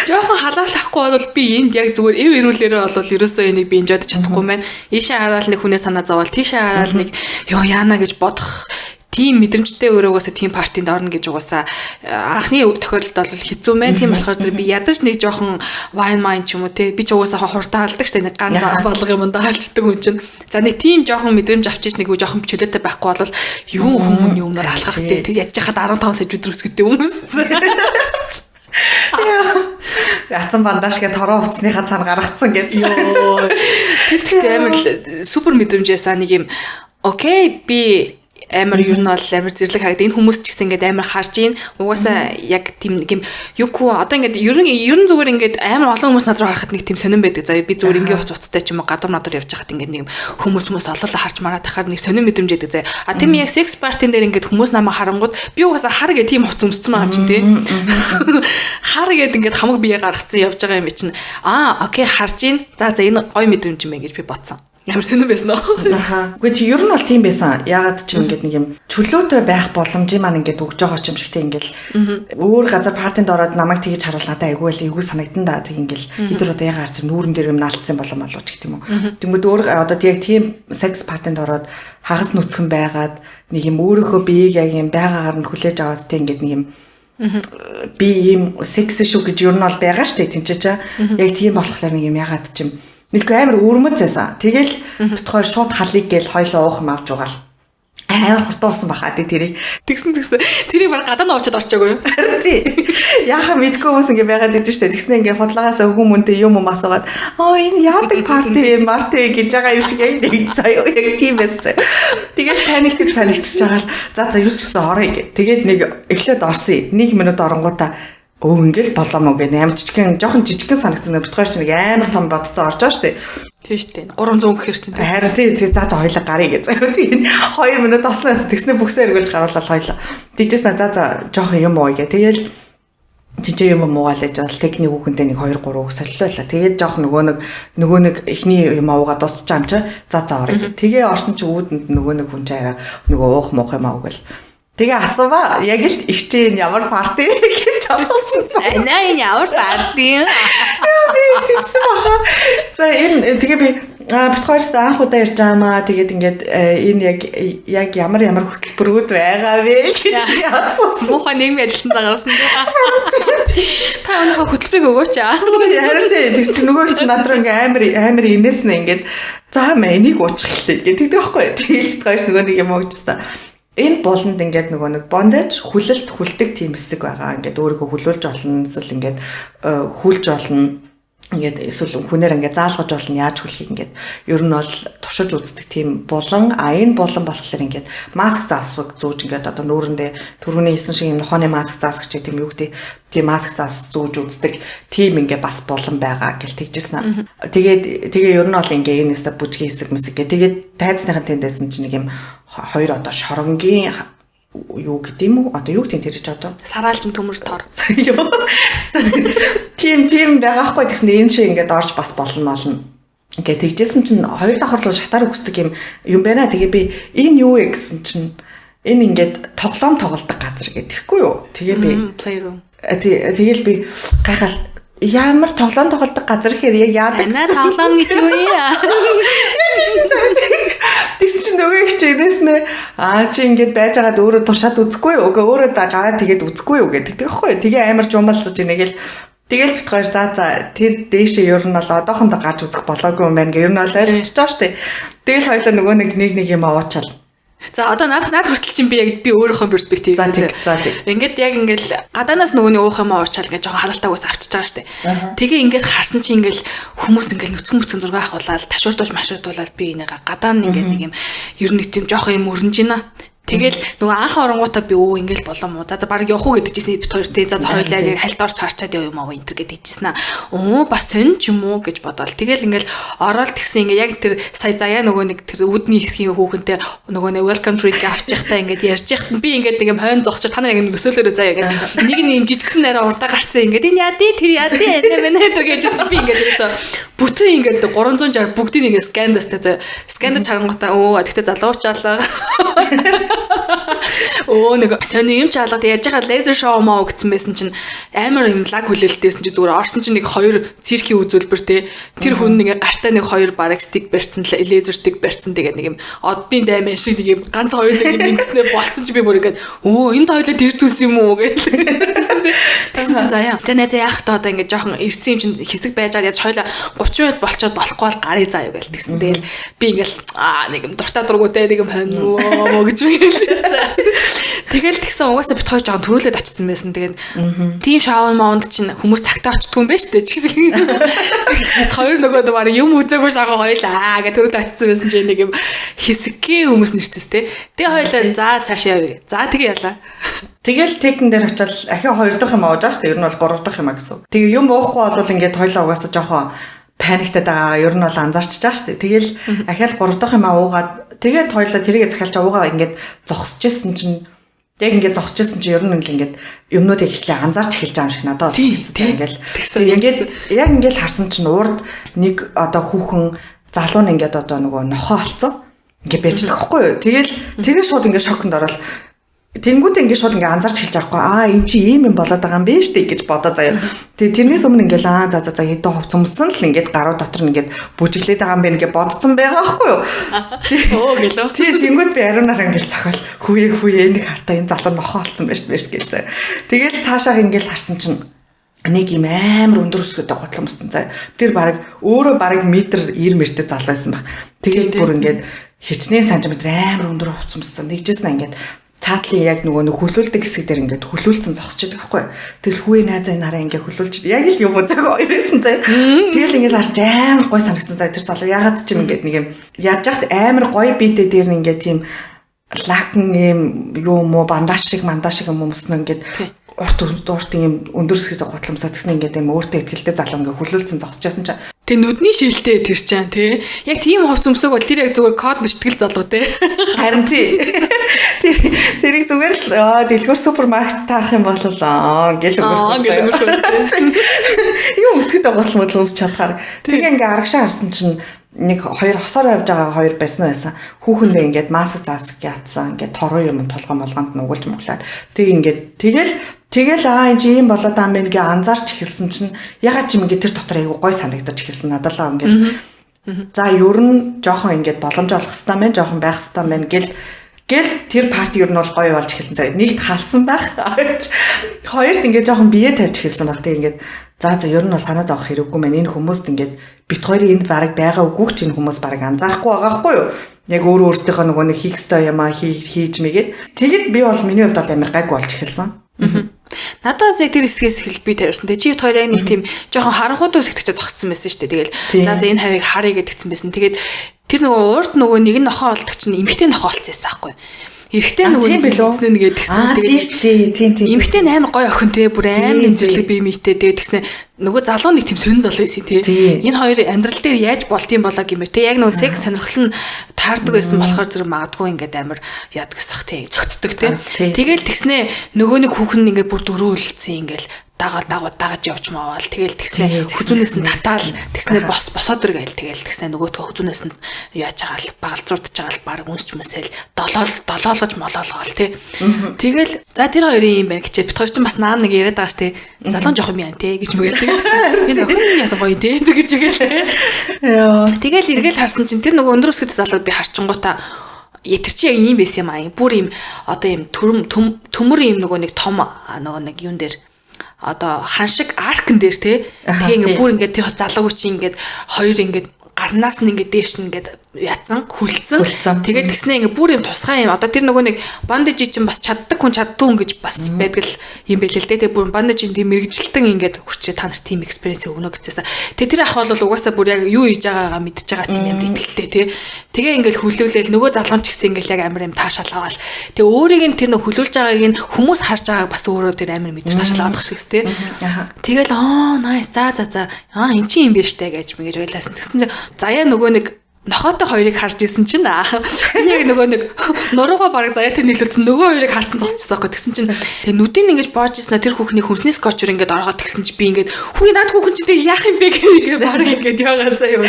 S2: жоохон халаалахгүй бол би энд яг зүгээр эв ирүүлээрээ бол ерөөсөө энийг би энжойд чадахгүй байна ийшээ хараад нэг хүнээ санаа зовоол тийшээ хараад нэг ёо яана гэж бодох тийм мэдрэмжтэй өөрөөсөө тийм партинд орно гэж угаасаа анхны тохиолдолд бол хэцүү мэн тийм болохоор зэрэг би ядаж нэг жоохон wine mind ч юм уу те би ч угаасаа хурдаалдаг штэ нэг ганц болго юм даалждаг хүн чинь за нэг тийм жоохон мэдрэмж авчиж нэг жоохон чөлөөтэй байхгүй бол юу хүмүүний өмнөр алхах те яаж яхад 15 сая өдөр өсгөдөө хүмүүс
S1: Ятсан бандашгээ тороо хувцсныхаа цаана гаргацсан гэж
S2: ёо тэр тэгтээ амар супер мэдрэмжээсаа нэг юм окей би амар ер нь бол амар зэрлэг харагдав. Энэ хүмүүс ч гэсэн ингээд амар харж ийн. Угаасаа яг тийм нэг юм юку одоо ингээд ерөн зүгээр ингээд амар олон хүмүүс над руу харахад нэг тийм сонирн байдаг. За би зүгээр ингээд уцтай ч юм уу гадар надаар явж хахад ингээд нэг хүмүүс олоолаа харж мараад тахаар нэг сонирн мэдрэмж байдаг. За а тийм яг секс партийн дээр ингээд хүмүүс намайг харангууд би угаасаа хар гэ тийм уц өмссөн байгаа юм чинь тий. Хар гэд ингээд хамаг бие гаргацсан явж байгаа юм чинь окей харж ийн. За энэ гоё мэдрэмж юм байна гэж би бодсон. Ямар сонирн байсан уу?
S1: Аха. Гэхдээ чи ер нь бол тийм байсан. Ягаад ч юм ингээд нэг юм чөлөөтэй байх боломжийг маань ингээд өгж байгаа ч юм шигтэй ингээд өөр газар партинд ороод намайг тгийж харуулаа да айгүй л эвгүй санагдан да тэг ингээд эдгээр одоо ягаар чи нүүрэн дээр юм наалтсан болов ч гэх юм уу. Тэгмэд өөр одоо яг тийм секс партинд ороод хагас нүцгэн байгаад нэг юм өөрийнхөө биеийг яг юм байгаагаар нь хүлээж аваад тэг ингээд нэг юм би ийм секс шүү гэж ер нь бол байгаа штэ тэнцээ чаа. Яг тийм болохоор нэг юм ягаад ч юм нэг амар өрмөц байсан. Тэгэл битгаар шууд халыг гээл хойлоо уух юм авч угаал. Амар хурдуусан баха тэрийг.
S2: Тэгсэн. Тэрийг баг гадаа нуучаад орчоогүй юу?
S1: Тий. Яхаа мэдгүй хүмүүс ингэ байгаад идэв штэ. Тэгснэ ингэ худлаагаас өвгөн мөнтэй юм асуугаад энэ яадаг парти юм марти гэж байгаа юм шиг яг нэг заяа яг тийм байсан. Тэгэл паниктж байгаа л за юу ч гэсэн орё гэ. Тэгээд нэг эхлээд орсон. 1 минут оронгуудаа ингээл болоо мөг амар жоохон жижигхэн санагдсан битгаар шиг амар том бодцоо орж байгаа шүү дээ.
S2: Тийм шүү дээ. 300 гэхэр чинь.
S1: Харин тий за хоёлаа гарыг гэж. Тийм 2 минут осноос тэгснэ бүксээр эргүүлж гаруулаад хоёлаа. Тэгжээс за жоохон юм уу гээ. Тэгэл тэнцээ юм уугаал гэж бол техник хүүхэнтэй нэг 2 3 үг солилуулаа. Тэгээд жоохон нөгөө нэг эхний юм уугаа дуусч байгаа юм чи за орё. Тэгээ орсон чи үүдэнд нөгөө нэг хүн чи арай нөгөө уух муух юм аагүй л. Тэгээ асуува яг л их чинь ямар парти гэж асуусан.
S2: Энэ ямар парти?
S1: Би тийсэн баха. За энэ тэгээ би битгойрс анх удаа ярьж байгаамаа. Тэгээд ингээд энэ яг ямар хөтөлбөрүүд байгаа вэ гэж асуусан.
S2: Муухай нийгмийн ажилтан загаарсан. Та өнөөхөө хөтөлбөрийг өгөөч аа.
S1: Харин тийм чи нөгөө чи над руу ингээ амар инээснэ ингээд за мэ энийг уучих хэлээ гэдэг байхгүй. Тэгээд битгойрс нөгөө нэг юм өгчсэн. Энэ болонд ингээд нөгөө нэг бондаж хүлдэг тийм хэсэг байгаа. Ингээд өөрийгөө хүлүүлж олно, эсвэл ингээд хүлж олно. Ингээд эсвэл хүнээр ингээд заалгаж олно, яаж хүлхийг ингээд ер нь бол туршиж үздэг тийм булан энэ булан болохоор ингээд маск заасваг зүүж ингээд одоо нүүрэндээ түрүүний хэлсэн шиг юм нохооны маск заасгч тийм юу гэдэг тийм маск заас зүүж үздэг тийм ингээд бас булан байгаа гэж тэгжсэн. Тэгээд ер нь бол ингээд энэсээ бүжгийн хэсэг мэсэг гэ. Тэгээд тайзныхын тэндээс чинь нэг юм хоёр одоо шоронгийн юу гэдэг юм уу? Одоо юу гэдэг тэр ч одоо
S2: сараалжин төмөр тор.
S1: Тийм байгаахгүй гэсэн энэ шиг ингээд орж бас болно. Ингээд тэгжсэн чинь хоёр давхар руу шатаар өгсдөг юм байна. Тэгээ би энэ юу вэ гэсэн чинь энэ ингээд тоглоом тоглодог газар гэдэхгүй юу? Тэгээ би
S2: playroom.
S1: Тэгэл би гайхал ямар тоглоом тоглодог газар хэрэг яг яадаг.
S2: Манай тоглоом гэж юу яа?
S1: Тэгсэн чинь нөгөө их чи энэснэ чи ингээд байж байгаад өөрөө туршаад үзэхгүй юу? Өөрөө гараад тэгээд үзэхгүй юу гэдэг тэгэхгүй. Тэгээ амар жумалдаж инегээл Тэгэл бит хоёр за тэр дээшээ ер нь бол одоохондоо гарч үзэх болоогүй юм байна гэ ер нь бол ойлгож байгаа шүү дээ. Тэгэл хоёлаа нөгөө нэг юм аваачаал.
S2: За одоо наад хүртэл чинь би өөрийнхөө перспектив.
S1: За тийм.
S2: Ингээд яг ингээл гадаанаас нөгөөний уух юм уучаал гэж жоохон харалтаагаас авчиж байгаа штэ. Тэгээ ингээд харсан чинь ингээл хүмүүс ингээл нүцгэн зураг авахулаад ташуурдууч машуурдуулаад би энийг гадаан ингээд нэг юм ер нь тийм жоохон юм өрнж байна. Тэгэл нөгөө анх оронгуудаа би ингээл болом уу. За баг явах уу гэдэг чийсэн бит хоёр тий. За хоёлаа яг хальт орч харчаад яв юм аа энэ төр гэдэг хэлжсэн аа. Бас сонь ч юм уу гэж бодоол. Тэгэл ингээл ороод тэгсэн ингээ яг тэр сая заяа нөгөө нэг тэр үүдний хэсгийн хүүхэнтэй нөгөө нэг welcome drink авчих та ингээд ярьж яхад би ингээд нэг юм хойно зогсож та нар яг өсөөлөөрөө заяа ингээд нэг юм жижигхэн нараа урдаа гарцсан ингээд энэ яа тий тэр яа тий энэ тэр гэж би ингээд тэрээс бүтэн ингээд 360 бүгдийг ингээд скандастай заяа. Скандаж харангуйтаа тэгтээ залуучаалаа. Нэг сони юм чаалаад яаж байгаа лазер шоу маа гэсэн байсан чинь амар юм лаг хүлээлттэйсэн чинь зүгээр орсон чинь нэг хоёр циркийн үзүүлбэр те тэр хүн нэг гартаа нэг хоёр бараг стик барьсан лазер стик барьсан тэгээд нэг юм оддын дайман шиг нэг юм ганц хоёр нэг юм ингэснээр болцсон чи би бүр ингээд энд хоёлаа тэр түлс юм уу гэж тэгсэн чинь заяа тэгээд яах та одоо ингээд жоохон ирсэн юм чинь хэсэг байж байгаа яаж хоёлаа 30 минут болчоод болохгүй бол гарыг заа юу гээл тэгсэн тэгэл би ингээд нэг юм дуртай дургуутай нэг юм хонь гэж тэгэл тэгсэн угаасаа бит хоёр жоохон төрүүлээд очсон байсан. Тэгээд тийм шоу маунд чинь хүмүүс цагтаа очтгүй юм байна шүү дээ. Бит хоёр нөгөө баг юм үзээгүй шахаа хоёлаа гэж төрүүлээд очсон байсан чинь нэг юм хэсэгхэн хүмүүс нэрчээс те. Тэгээ хоёлаа за цаашаа явъя. За тэгээ ялаа.
S1: Тэгэл текн дээр очиад ахиа хоёр дахь юм аваад байгаа шүү дээ. Ер нь бол гурав дахь юм а гэсэн. Тэгээ юм уухгүй бол ингээд хоёлаа угаасаа жоохон паниктад байгаа. Ер нь бол анзаарч байгаа шүү дээ. Тэгэл ахиал гурав дахь юм уугаад тэгээд хоёлаа тэрийгэ захиалж аваагаа ингээд зогсчихсэн чинь яг ингээд зогсчихсан чинь ер нь ингээд юмнуудыг ихлэ анзаарч эхэлж байгаа юм шиг надад ингээл яг ингээд харсан чинь урд нэг одоо хүүхэн залуу нь ингээд одоо нөгөө нохоо олцсон ингээд байждаг байхгүй юу. Тэгээд шууд ингээд шоконд ороод тэнгууд ингээд шууд ингээд анзаарч эхэлж байгаа байхгүй. Энэ чи ийм юм болоод байгаа юм биш үү гэж бодоо заяа. Тэгээд тэрнээс өмнө ингээд за хэдэн хувц өмсөн л ингээд гаруу дотор ингээд бүжиглээд байгаа юм бэ гэж бодсон байгаа байхгүй юу.
S2: Гэлөө.
S1: Тэнгууд би ариунаар ингээд цохол хүүе нэг хартаа энэ залуу нохоо олцсон байж гэж заяа. Тэгээд цаашаа ингээд харсан чинь нэг юм амар өндөр өсгөөтэй готлон мөстөн заяа. Тэр баг өөрөө баг метр 90 мөртэй залуу байсан баг. Тэгээд бүр ингээд хичнээн сантиметр амар өндөр хувц өмсөн. Нэгжээс нь ингээд цаатлын яг нөгөө хүлүүлдэг хэсэг дээр ингээд хүлүүлсэн зогсож байгаа байхгүй. Тэгэл хүүе найзаа нараа ингээд хүлүүлж яг л юм үзэг хоёрсэн заяа. Тэгэл ингээд харж амар гой санагдсан заяа тэр залуу ягаад ч юм ингээд нэг юм яаж яхад амар гой биетэ дээр нь ингээд тийм лакн юм юу мó бандаж шиг юм өмснө ингээд урт юм өндөр өсгөөтэй готломсоо тэгснэ ингээд юм өөртөө ихтгэлтэй залуу ингээд хүлүүлсэн зогсож байсан чинь
S2: тэг нүдний шилтэй тэр чаан тий. Яг тийм хувц өмсөг бол тэр яг зүгээр код биштгэл залуу тий.
S1: Харин тий. Тэрийг зүгээр л дэлгүүр супермаркет таарах юм бол гэл өнгөрөх. Юу өсгөд байгаа бол өмсч чадхаар. Тэгээ ингээ арагшаа харсан чинь нэг хоёр хосоор явж байгаа хоёр байсан. Хүүхэндээ ингээд маск зааск яатсан. Ингээд тороо юм толгонд нүгэлж моглаад. Тэгэл энэ чи юм болоод байгаа юм гээ анзаарч эхэлсэн чинь ягаад ч юм ингээд тэр дотор айгу гой санагдаж эхэлсэн надад л ингээд. За ер нь жоохон ингээд боломж олох хэрэгтэй мэн, жоохон байх хэрэгтэй мэн гэл тэр парти ер нь бол гоё болж эхэлсэн цаа. Нэгт халсан байх. Хоёрт ингээд жоохон бие тавьж эхэлсэн байх. Тэг ингээд за ер нь санаа зовох хэрэггүй мэн. Энэ хүмүүст ингээд бит хоёрын энд бараг байгаа үгүйг чинь хүмүүс бараг анзаарахгүй байгаа хгүй юу? Яг өөртөөхөө нөгөө нэг хийх ёстой юм а хийж мэгээд. Тэгэд би бол миний хувьд бол амар гайг болж эхэлсэн.
S2: Надаас яг тэр хэсгээс эхэл би тавьсан. Тэг чи хоёроо нэг тийм жоохон харанхууд үсгэж зогссон байсан шүү дээ. Тэгэл за энэ хавийг харъя гэдгсэн байсан. Тэгээд тэр нөгөө урд нөгөө нэг нь нохоо олдог чинь эмхтэй нохоо олцсон байхгүй. Эрэгтэй нөгөө хэлсэн нэгээд тэгсэн.
S1: Тэгээд тийм.
S2: Эмхтэй амар гоё охин те бүр амар зэрлэг бие мийтэй тэгээд тэгснэ нөгөө залуу нэг тийм сонин залуу байсан те. Энэ хоёр амьдрал дээр яаж болт юм болоо гэмээр те. Яг нөгөө секс сонирхол нь таардаг байсан болохоор зэрэг магадгүй ингээд амар яадаг гэсах те. Цогцдог те. Тэгэл тэгснэ нөгөө нэг хүүхэн ингээд бүр дөрөөлцсөн ингээд дагаж явж маавал тэгэл тэгснэ хүзүүнээс нь татаал тэгснэ босоод иргээл тэгэл тэгснэ нөгөөдхөө хүзүүнээс нь яаж байгаа л багалзуурдж байгаа л баг үнсч мүсэл долоолгож молоолгоол тий. Тэгэл за тэр хоёрын юм байна гэж бит хоёр чинь бас наам нэг яриад байгаа ш тий. Залуун жоох юм яа тий гэж мэгэл тэгсэн. Энэ охин яасан гоё тий гэж игээл. Тэгэл эргээл харсан чинь тэр нөгөө өндөр өсгөт залууд би харчингуудаа тэр чи яг юм байсан юм аа. Бүр юм одоо юм төмөр юм нөгөө нэг том нөгөө нэг юун дээр одоо ханшиг аркн дээр те ингээ бүр ингээ тэр залууг чи ингээ хоёр ингээ гарнаас нь ингээ дээш нь ингээ ятсан хүлцэн тэгээд тэгснэ ингээ бүр юм тусгай юм одоо тэр нөгөө нэг бандажи чинь бас чаддаг хүн чаддгүй гэж бас байдаг л юм байл л дээ. Тэгээд бүр бандажийн тийм мэрэгжилтэн ингээ хүрчээ та нарт тийм экспириенс өгнө гэжсэн. Тэгээд тэр ах бол угаасаа бүр яг юу хийж байгаагаа мэдж байгаа тийм амар итгэлтэй тий. Тэгээ ингээл хүлээлэл нөгөө залгуун ч гэсэн ингээл яг амар юм таашаалгаал. Тэгээ өөрийг нь тэр нөгөө хүлүүлж байгааг нь хүмүүс харж байгааг бас өөрөө тэр амар мэдж таашаалгаадах шигс тий. Тэгэл nice за эн чинь юм биш дээ гэж мэгэж ойлаасан. Тэгсэн чинь заяа нөгөө нэг нохоотой хоёрыг харж исэн чинь яг нөгөө нэг нуруугаа бараг заяатай нийлүүлсэн нөгөө хоёрыг харсан зогсчихсан байхгүй. Тэгсэн чинь тэгээ нүдийг ингэж боож ирсэн тэр хүүхний хүнснээ скотчер ингэж оргоод тэгсэн чинь би ингэж хүүе наад хүүхэн чинь яах юм бэ гэж бараг ингэж яагаад заяа юм.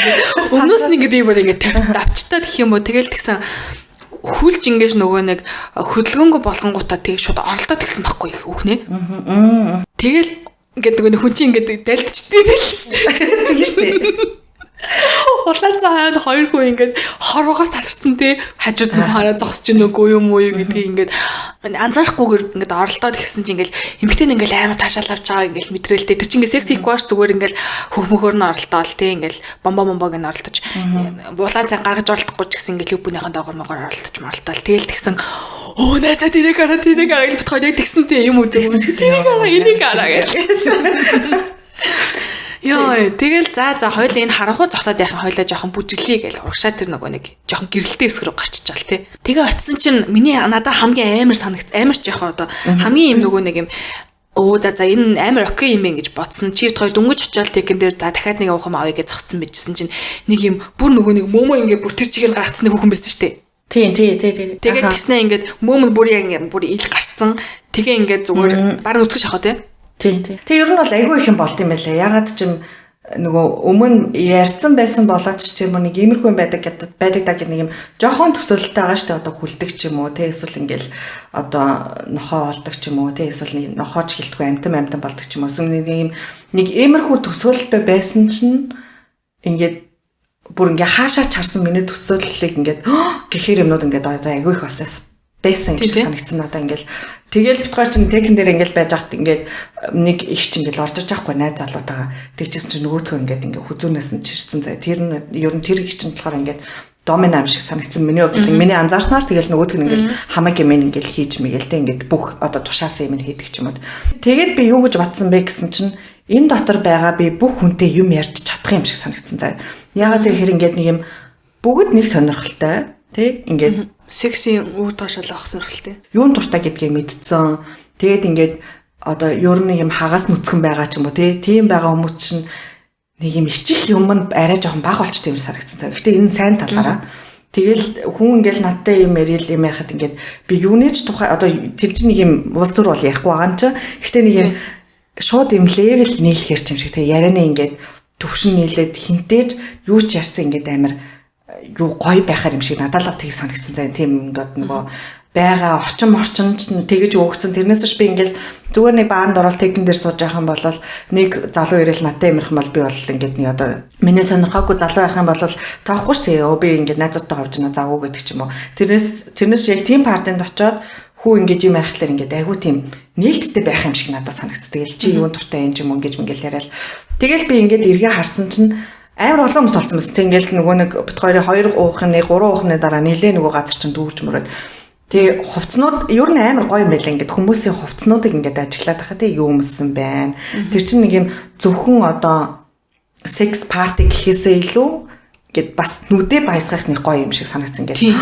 S2: Өмнөөс нь ингэ би бүр ингэ давчтаад гэх юм уу тэгэл тэгсэн хүлж ингэж нөгөө нэг хөдөлгөөнгөө болгонгуудаа тэг шууд оролдоод тэгсэн байхгүй хүүхнээ. Тэгэл ингээд нөгөө хүн чинь ингэж дайлдчихдээ байл шүү дээ. Тийм шүү дээ. Улаан цаанд хоёр хүн ингээд хорвоогоо татарсан те хажууд нь хараа зогсож гин үгүй юм уу гэдгийг ингээд анзаарахгүйгээр ингээд оролдоод гисэн чинь ингээд эмгтэн ингээд амар таашаал авч байгаа ингээд мэдрэлтэй тэр чинь ингээд секси экваш зүгээр ингээд хөхмөхөр нь оролдоол те ингээд бомбог нь оролдож улаан цаан гаргаж оролдохгүй ч гэсэн ингээд люббүнийхэн доогор могоор оролдож моролдоол тэгэл тэгсэн оо найзаа тэрийг хараа гэж бит хоёр яг тэгсэнтэй юм үзсэн тэрийг хараа энийг хараа гэж Яа, тэгэл за хоёул энэ харанхуй зогсоод яхан хоёлаа жоохон бүжиглэе гэж урагшаа тэр нөгөө нэг жоохон гэрэлтэй эсрэг рүү гарчиж жаал те. Тэгээ очисон чинь миний надад хамгийн амар санагц амар ч яхаа одоо хамгийн юм нөгөө нэг юм оо за энэ амар окей юм гэж бодсон. Чивт хоёр дөнгөж очиод техэн дээр за дахиад нэг уухам авъя гэж зогссон байжсэн чинь нэг юм бүр нөгөө нэг мөмө ингээ бүр тэр чигээр гаргацсан нэг хүүхэн байсан штэ. Тийм. Тэгээд тэгснэ ингээд мөмө бүр яг ингээ бүр ил гарцсан. Тэгээ ингээд зүгээр баг үзэж шахаа те. Тийм. Тэг
S1: ер нь бол айгүй их юм болд юм байлаа. Ягаад ч юм нөгөө өмнө ярьсан байсан болоод ч юм уу нэг иймэрхүү юм байдаг даа гэх нэг юм жоохон төсөөлөлтэй байгаа штэ одоо хүлдэг ч юм уу те эсвэл ингээл одоо нохоо болдог ч юм уу те эсвэл нохооч гэлтгүй амтан болдог ч юм уу нэг иймэрхүү төсөөлөлтэй байсан чинь ингээд бүр ингээ хаашаа чарсан миний төсөөллийг ингээд гэхэр юмнууд ингээд одоо айгүй их байсан гэж санагдсан надаа ингээл тэгэл битгаар чинь техэн дээр ингээл байж хат ингээд нэг их ч ингээл орж иж байхгүй найз залуутайгаа тэгчихсэн чинь нөгөөдхөө ингээд хүзүүнээс нь чирсэн заа тэр нь ер нь тэр их чинь болохоор ингээд домино ам шиг санагдсан миний хувьд миний анзаарснаар тэгэл нөгөөдх нь ингээл хамаг юм ингээл хийж мэгээлтэй ингээд бүх одоо тушаасан юм хийдэг ч юм уу тэгээд би юу гэж батсан бэ гэсэн чинь энэ дотор байгаа би бүх хүнтэй юм ярьж чадах юм шиг санагдсан заа ягаад гэхээр ингээд нэг юм бүгд нэг сонирхолтой тий ингээд
S2: секси үр тоошол авах сонирхолтой.
S1: Юун дуртай гэдгийг мэдсэн. Тэгээд ингээд одоо ер нь юм хагас нүцгэн байгаа ч юм уу тийм байгаа хүмүүс чинь нэг юм ичих юм нь арай жоохон бага болчтой юм санагдсан. Гэхдээ энэ сайн талаараа. Тэгэл хүн ингээл надтай юм ярил ярихад ингээд би юунийч тухай одоо тэр чинь нэг юм уус төр бол ярихгүй байгаа юм чи. Гэхдээ нэг юм шууд юм левел нийлэх юм шиг те ярианы ингээд төвшин нийлээд хинтээж юу ч ярьсан ингээд амар юу гоё байхаар юм шиг надад л тийг санагдсан заа тийм ингээд нөгөө байгаа орчин ч тэгэж өгсөн тэрнээс ч би ингээд зүгээр нэг баанд орол техник дээр сууж байх юм бол нэг залуу ирэл надтай юмрах юм бол би бол ингээд нэг одоо миний сонирхоогүй залуу байх юм бол тоохгүй шүү дээ би ингээд найзуудтай хавж на завгүй гэдэг ч юм уу тэрнээс яг тийм партинд очоод хүү ингээд юм ярихлаар ингээд айгүй тийм нээлттэй байх юм шиг надад санагдсан. Тэгэл чи юу дуртай юм ч юм ингэж ингээл яриад тэгэл би ингээд эргээ харсан чинь амар олон хүмүүс болсон байсан. Тэгэл нөгөө нэг бит хоёрын 2 уухны 3 уухны дараа нилээ нөгөө газар чинь дүүрч мөрөөд. Тэгээ хувцнууд ер нь амар гоё юм байлаа. Ингээд хүмүүсийн хувцнуудыг ингээд ажиглаад байхад юу юмсан байна. Тэр чинь нэг юм зөвхөн одоо секс парти гэхээсээ илүү ингээд бас нүдэ баясгах нэг гоё юм шиг санагдсан ингээд. Тийм.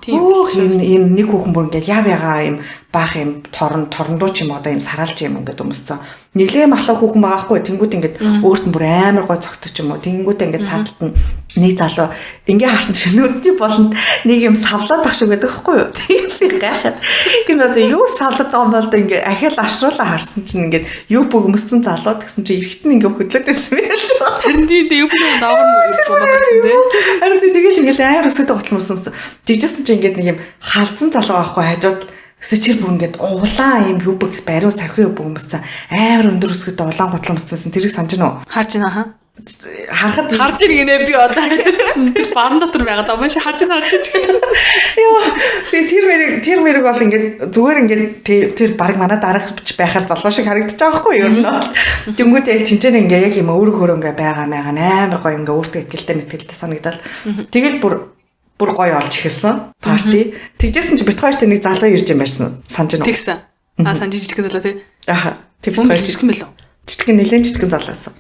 S1: Ийм нэг хүүхэн бүр ингээд яга юм баах юм торндуу ч юм одоо юм саралж юм ингээд өмссөн. Нилээ махлах хүүхэн байгаахгүй. Тэнгүүд ингээд өөрт нь бүр амар гоё цогтөж юм уу. Тэнгүүдээ ингээд цаадалт нь нэг залуу ингээ харсан чинь нүдний болонд нэг юм савлаад ах шиг байдаг байхгүй юу? Тийм би гайхаад. Гин одоо юу савлаад байгаа юм бол ингээ ахиал ашруулаа харсан чинь ингээд юу бөгмөссөн залуу гэсэн чинь эргэтэн ингээ хөдлөөд байсан байл.
S2: Харин тийм юу нэг наавар юм дээ.
S1: Харин тэгэл ингээ амар өсөд готлморсон. Тэгжсэн чинь ингээ нэг юм халдсан залуу байхгүй хажууд Сэчэр бүр ингээд улаан юм юбэкс бариу сахиу бөмбөсөн амар өндөр өсгөд улаан готломссон тэрийг санаж байна уу?
S2: Харж байна хаа.
S1: Харахад
S2: харж иргэнэ би одоо хажуудсан тэр баран дотор байгаад аман шиг харж байна. Йоо
S1: би Тэгээ тэр мэрэг бол ингээд зүгээр ингээд тэр баг манай дарагч байхаар залуу шиг харагдаж байгаа байхгүй юу? Ер нь бол. Тэнгүүд яг тэнцэнэ ингээд яг юм өөрөө ингээ байгаа амар гоё ингээ өөртөө ихтэй санагдал. Тэгэл бүр гоё олж эхэлсэн. Парти. Тэгжсэн чи бит хоёртой нэг залуу ирж юм байсан. Санаж байна уу?
S2: Тэгсэн. Санаж жижигхэн залуу тий.
S1: Аха. Тэр бит хоёр
S2: жижигхэн мэлүү.
S1: Жижигхэн нэлээд жижигхэн залуусан.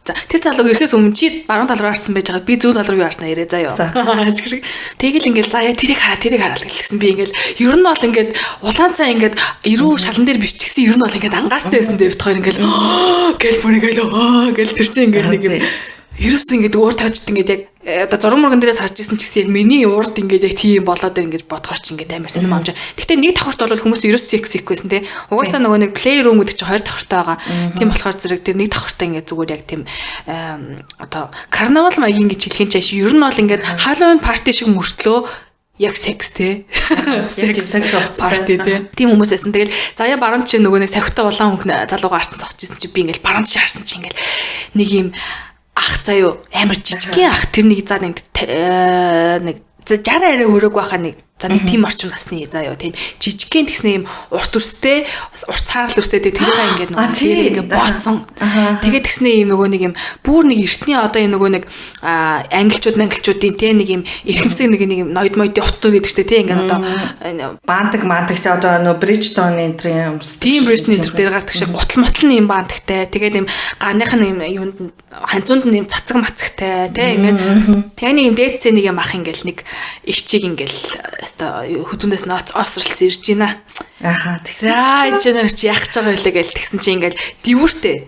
S2: За тэр залууг ирэхээс өмнө чи баруун тал руу харсан байж байгаа. Би зүүн тал руу харснаа ирээ заяа. Тэгэл ингээл заяа тэрийг хараа гэсэн би ингээл ер нь бол ингээд улаан цай ингээд эрүү шалан дээр биччихсэн ер нь бол ингээд ангаастай байсан дээ бит хоёр ингээл гэл бүр ингээл гэл тэр чинь ингээд нэг юм ерөөс ингээд уур таажд ингээд яг одоо зураг мөргөн дээрээс харж исэн ч гэсэн яг миний урд ингээд яг тийм болоод ингээд бодохоор ч ингээд амар сонирм амжаа. Гэхдээ нэг давхарт бол хүмүүс ерөөс секс байсан те. Угаасаа нөгөө нэг плей рум гэдэг чинь хоёр давхартай байгаа. Тийм болохоор зэрэг тэр нэг давхартай ингээд зүгээр яг тийм одоо карнавал маягийн гэж хэлэх чинь ер нь бол ингээд Halloween party шиг мөртлөө яг секс те. Секс парти те. Тийм хүмүүс байсан. Тэгэл заяа баруун чинь нөгөө нэг савхтай улаан хүн залуугаа харсан зогсчихсэн чи би ингээд баруун чинь харсан чи ингээд нэг юм ах заяа амар жижигхэн ах тэр нэг заа нэг 60 арай хөрөг байхаа нэг за нэг тийм орчим насны заяа тийм жижигхэн тэгснэ юм урт үстэй урт цаарл үстэй тэрийг ингээд нөгөө тэр ингээд бооцсон. Тэгээд тэгснэ юм нөгөө нэг юм бүр нэг эртний одоо энэ нөгөө нэг англичуудын тийм нэг юм эрхэмсэг нэг юм ноёд мойд явцдууд гэдэг чтэй тийм ингээд одоо
S1: баантаг ч одоо нөгөө Bridgestone энтрийн
S2: тийм Bridgestone энтер дээр гардаг шиг гутал мотл нь юм баантагтай тэгээд юм ганых нь юм юунд ханцуунд нь юм цацаг мацагтай тийм ингээд яг нэг юм дээдсээ нэг юм ах ингээд нэг их чиг ингээд хөдөөс нь осролцсон ирж байна. Аха. За энэ ч яах гэж байгаа хэлээ гээл тэгсэн чинь ингээл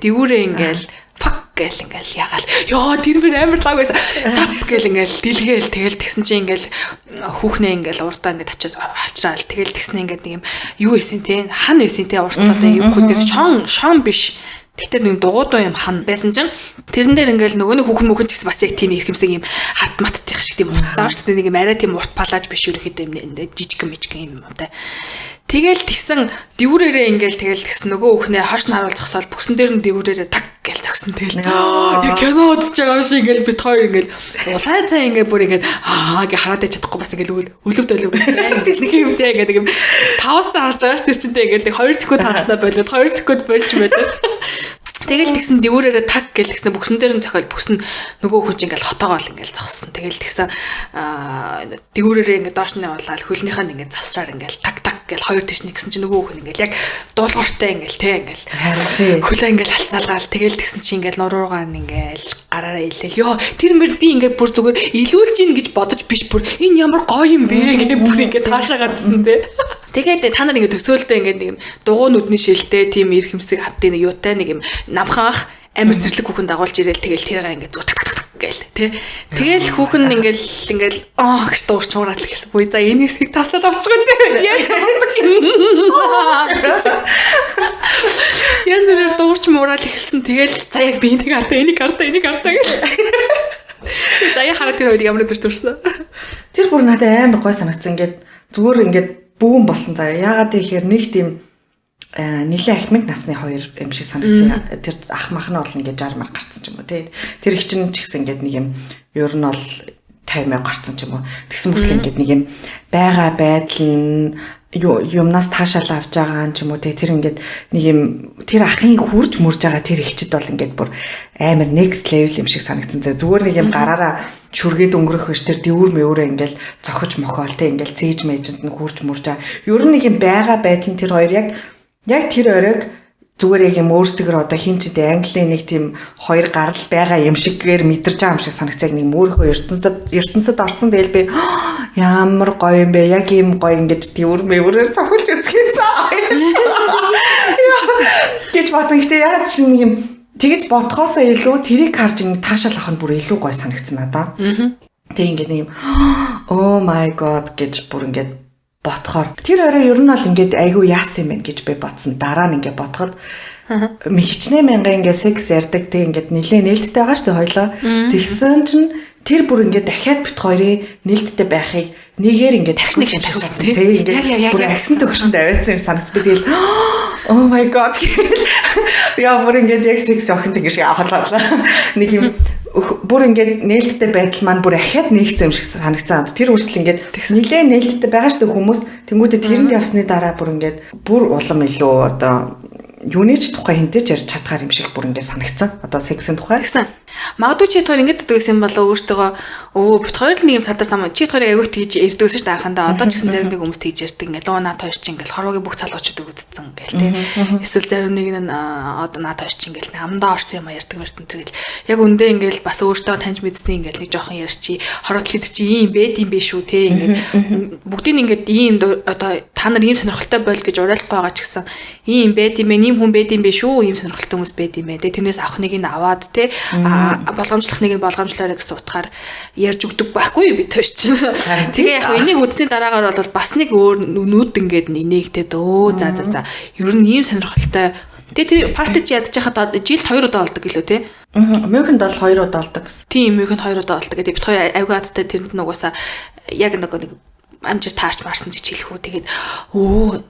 S2: дивүүрээ ингээл fuck гээл ингээл ягаал. Йоо тэр мөр амар лаг байсан. Сад гээл ингээл дэлгээл тэгэл тэгсэн чинь ингээл хүүхнээ ингээл урдаа ингээд очиод авчраал. Тэгэл тэгснэ ингээд нэг юм юу исэн те хан исэн те уртаа одоо юу тэр шон биш. Тэгтэр нэг дугуйдуу юм хан байсан чинь тэрэн дээр ингээл нөгөө нэг хүүхэн ч гэсэн бас яг тийм эрхэмсэг юм хат маттих шиг тийм уцтай шүү дээ нэг юм арай тийм урт палаж биш ерөөхдөө юм жижиг юм та. Тэгэл тэгсэн дивүүрээрээ ингээл тэгэл тэгсэн нөгөө хүүхнээ хоош нь харуулж зогсоол бүксэн дээр нь дивүүрээрээ таг гээл зогсон тэгэл. Яг кино үзэж байгаа юм шиг ингээл бит хоёр ингээл улаан цай ингээл бүр ингээд гээ хараад чадахгүй бас ингээл өлөвд гэсэн юм тийм ингээд юм 5-аас харж байгаа ш тэр чинтэй ингээд 2 секунд харснаа болоод 2 секунд болж байлаа. Тэгэл тэгсэн дивүүрээрээ таг гэл тэгсэн бүксэн дээр нь цохол бүксэн нөгөө хүн чинь ингээл хотоогоол ингээл зогссон. Тэгэл тэгсэн дивүүрээрээ ингээд доош нь явуулаад хөлнийх нь ингээд завсраар ингээл таг гэл хоёр тишний гэсэн чинь нөгөө хүн ингээл яг дуулууртай ингээл те ингээл хөлөө ингээл халцаалгаал тэгэл тэгсэн чинь ингээл нуруугаар нь ингээл гараараа илээл ёо тэр мөр би ингээд бүр зүгээр илүүлж ийн гэж бодож биш бүр энэ ямар гоё юм бэ гэх бүр ингээд таашаа гадсан те. Тэгээд та нар ингээд төсөөлдөө ингээд нэг юм дугуй нүдний шилтэй тийм эрхэмсэг хавтын нэг юутай нэг юм намхан ах амар зэрлэг хүүхэн дагуулж ирээл тэгэл тэрийг ингээд зүг гээл тий. Тэгэл хүүхэн ингээл гэж дуурч муураад л гэсэн. Үгүй за энэ хэсгийг таслаад авчихгүй тий. Янз бүрээр дуурч муураад эхэлсэн. Тэгэл за яг би энийг хартаа гэж. За я хараад тэр үед ямар дуртурсан.
S1: Тэр бүр надад амар гой санагдсан. Зүгээр ингээд бүүн болсон заа. Яагаад гэхээр нэг тийм нилийн ахмад насны хоёр юм шиг санагдсан. Тэр ах мах нь бол ингээд 60 мар гарцсан ч юм уу тий. Тэр их чинь ч гэсэн ингээд нэг юм ер нь бол 50 гарцсан ч юм уу. Тэгсэн мөртлөө ингээд нэг юм байгаа байдал нь юмнаас таашаал авч байгаа юм ч юм уу тий. Тэр ингээд нэг юм тэр ахын хурж мөрж байгаа тэр ихчд бол ингээд бүр амар next level юм шиг санагдсан. Зүгээр нэг юм гараараа чүргээд өнгөрөх биш тэр дивүүр мэврээ ингээл зохиж мохоол тий ингээл цээж мэжэнд нь хурж мөрж байгаа. Ер нь нэг юм байгаа байдал нь тэр хоёр яг тэр оройг зүгээр яг юм өөрсдөө одоо хин ч дээ Английн нэг тийм хоёр гарал байгаа юм шиггээр мэдэрч байгаа юм шиг санагцаг нэг мөөрхөө ертөнцид орсон тэгэл би ямар гоё юм бэ яг юм гоё ингэж дивүүр мэврээр цохилж үзчихсэн. Гэж бодсон гэхдээ яагаад ч нэг юм тэгэж бодхоосоо илүү тэрийг харж ингэ таашаал авах нь бүр илүү гоё санагдсан надаа. Тэг ингэ нэг юм oh my god гэж бүр ингэ бодохоор тэр орой ер нь бол ингээд айгүй яасан юм байна гэж би бодсон. Дараа нь ингээд бодоход хичнээн мянга ингээд секс ярддаг тэг ингээд нилээ нээлттэй байгаа шүү дээ хоёлоо. Тэгсэн чинь тэр бүр ингээд дахиад бит хоёрын нээлттэй байхыг нэгээр ингээд дахиж нэг шиг тавьсан. Тэг ингээд бүр агсан төгшөнд аваадсан юм санагц би тэгэл oh my god яа бүр ингээд яг секс охин тэг шиг авахлаа. Нэг юм бүр ингээд нээлттэй байдал маань бүр ахиад нээгцэн юм шиг санагцсан. Тэр хүртэл ингээд нилээн нээлттэй байгаа шүү дээ хүмүүс. Тэнгүүдээ тэрэнд явсны дараа бүр ингээд бүр улам илүү одоо юуны ч тухай хинтэж ярьж чадхаар юм шиг бүр ингээд санагцсан. Одоо сексийн тухай.
S2: Магадгүй чи хоёр ингээд дэгсэн юм болоо өөртөө бит хоёр л нэг юм садар сам чи хоёрыг аягүйх тэгж ярьдагсэн шүү дээ анхандаа. Одоо ч гэсэн зарим нэг хүмүүс тэгж ярьдаг ингээд лоо наад хоёр чи ингээд хорвогийн бүх залуучууд өгдсөн гэл тий. Эсвэл зарим нэг нь одоо наад хоёр чи ингээд амдаа орсон юм ярьдаг мэртэн тэр гэл. Яг үндэ ингээд бас өөртөө таньж мэдсэн ингээд нэг жоохон ярьчи хорвол хэд чи ийм байд юм биш үү тий. Ингээд бүгдийг ингээд ийм одоо та нар ийм сонирхолтой бойл гэж уриалахгүй байгаа ч гэсэн ийм байд юм бэ, ийм хүн байд юм биш үү, ийм сонирхолтой хүмүүс байд юм бэ тий. Тэрнээс авах нэг нь аваад тий. Болгоомжлох нэг нь болгоомжлоорой гэсэн утгаар ярьж өгдөг байхгүй бид хоёр чинь. Тэгээ яг энийг үдсний дараагаар бол бас нэг өөр нүд ингээд нээгдээд за. Ер нь ийм сонирхолтой. Тэгээ тэр парти чи ядчих хаад жилд 2 удаа болдог гэлөө тий.
S1: Мюнхенд бол 2 удаа болдог гэсэн.
S2: Тийм Мюнхенд 2 удаа болдог. Тэгээ бид хоёр авгаадтай тэрэнд нугасаа яг нэг амжир таарч марсан гэж хэлэхүү. Тэгээд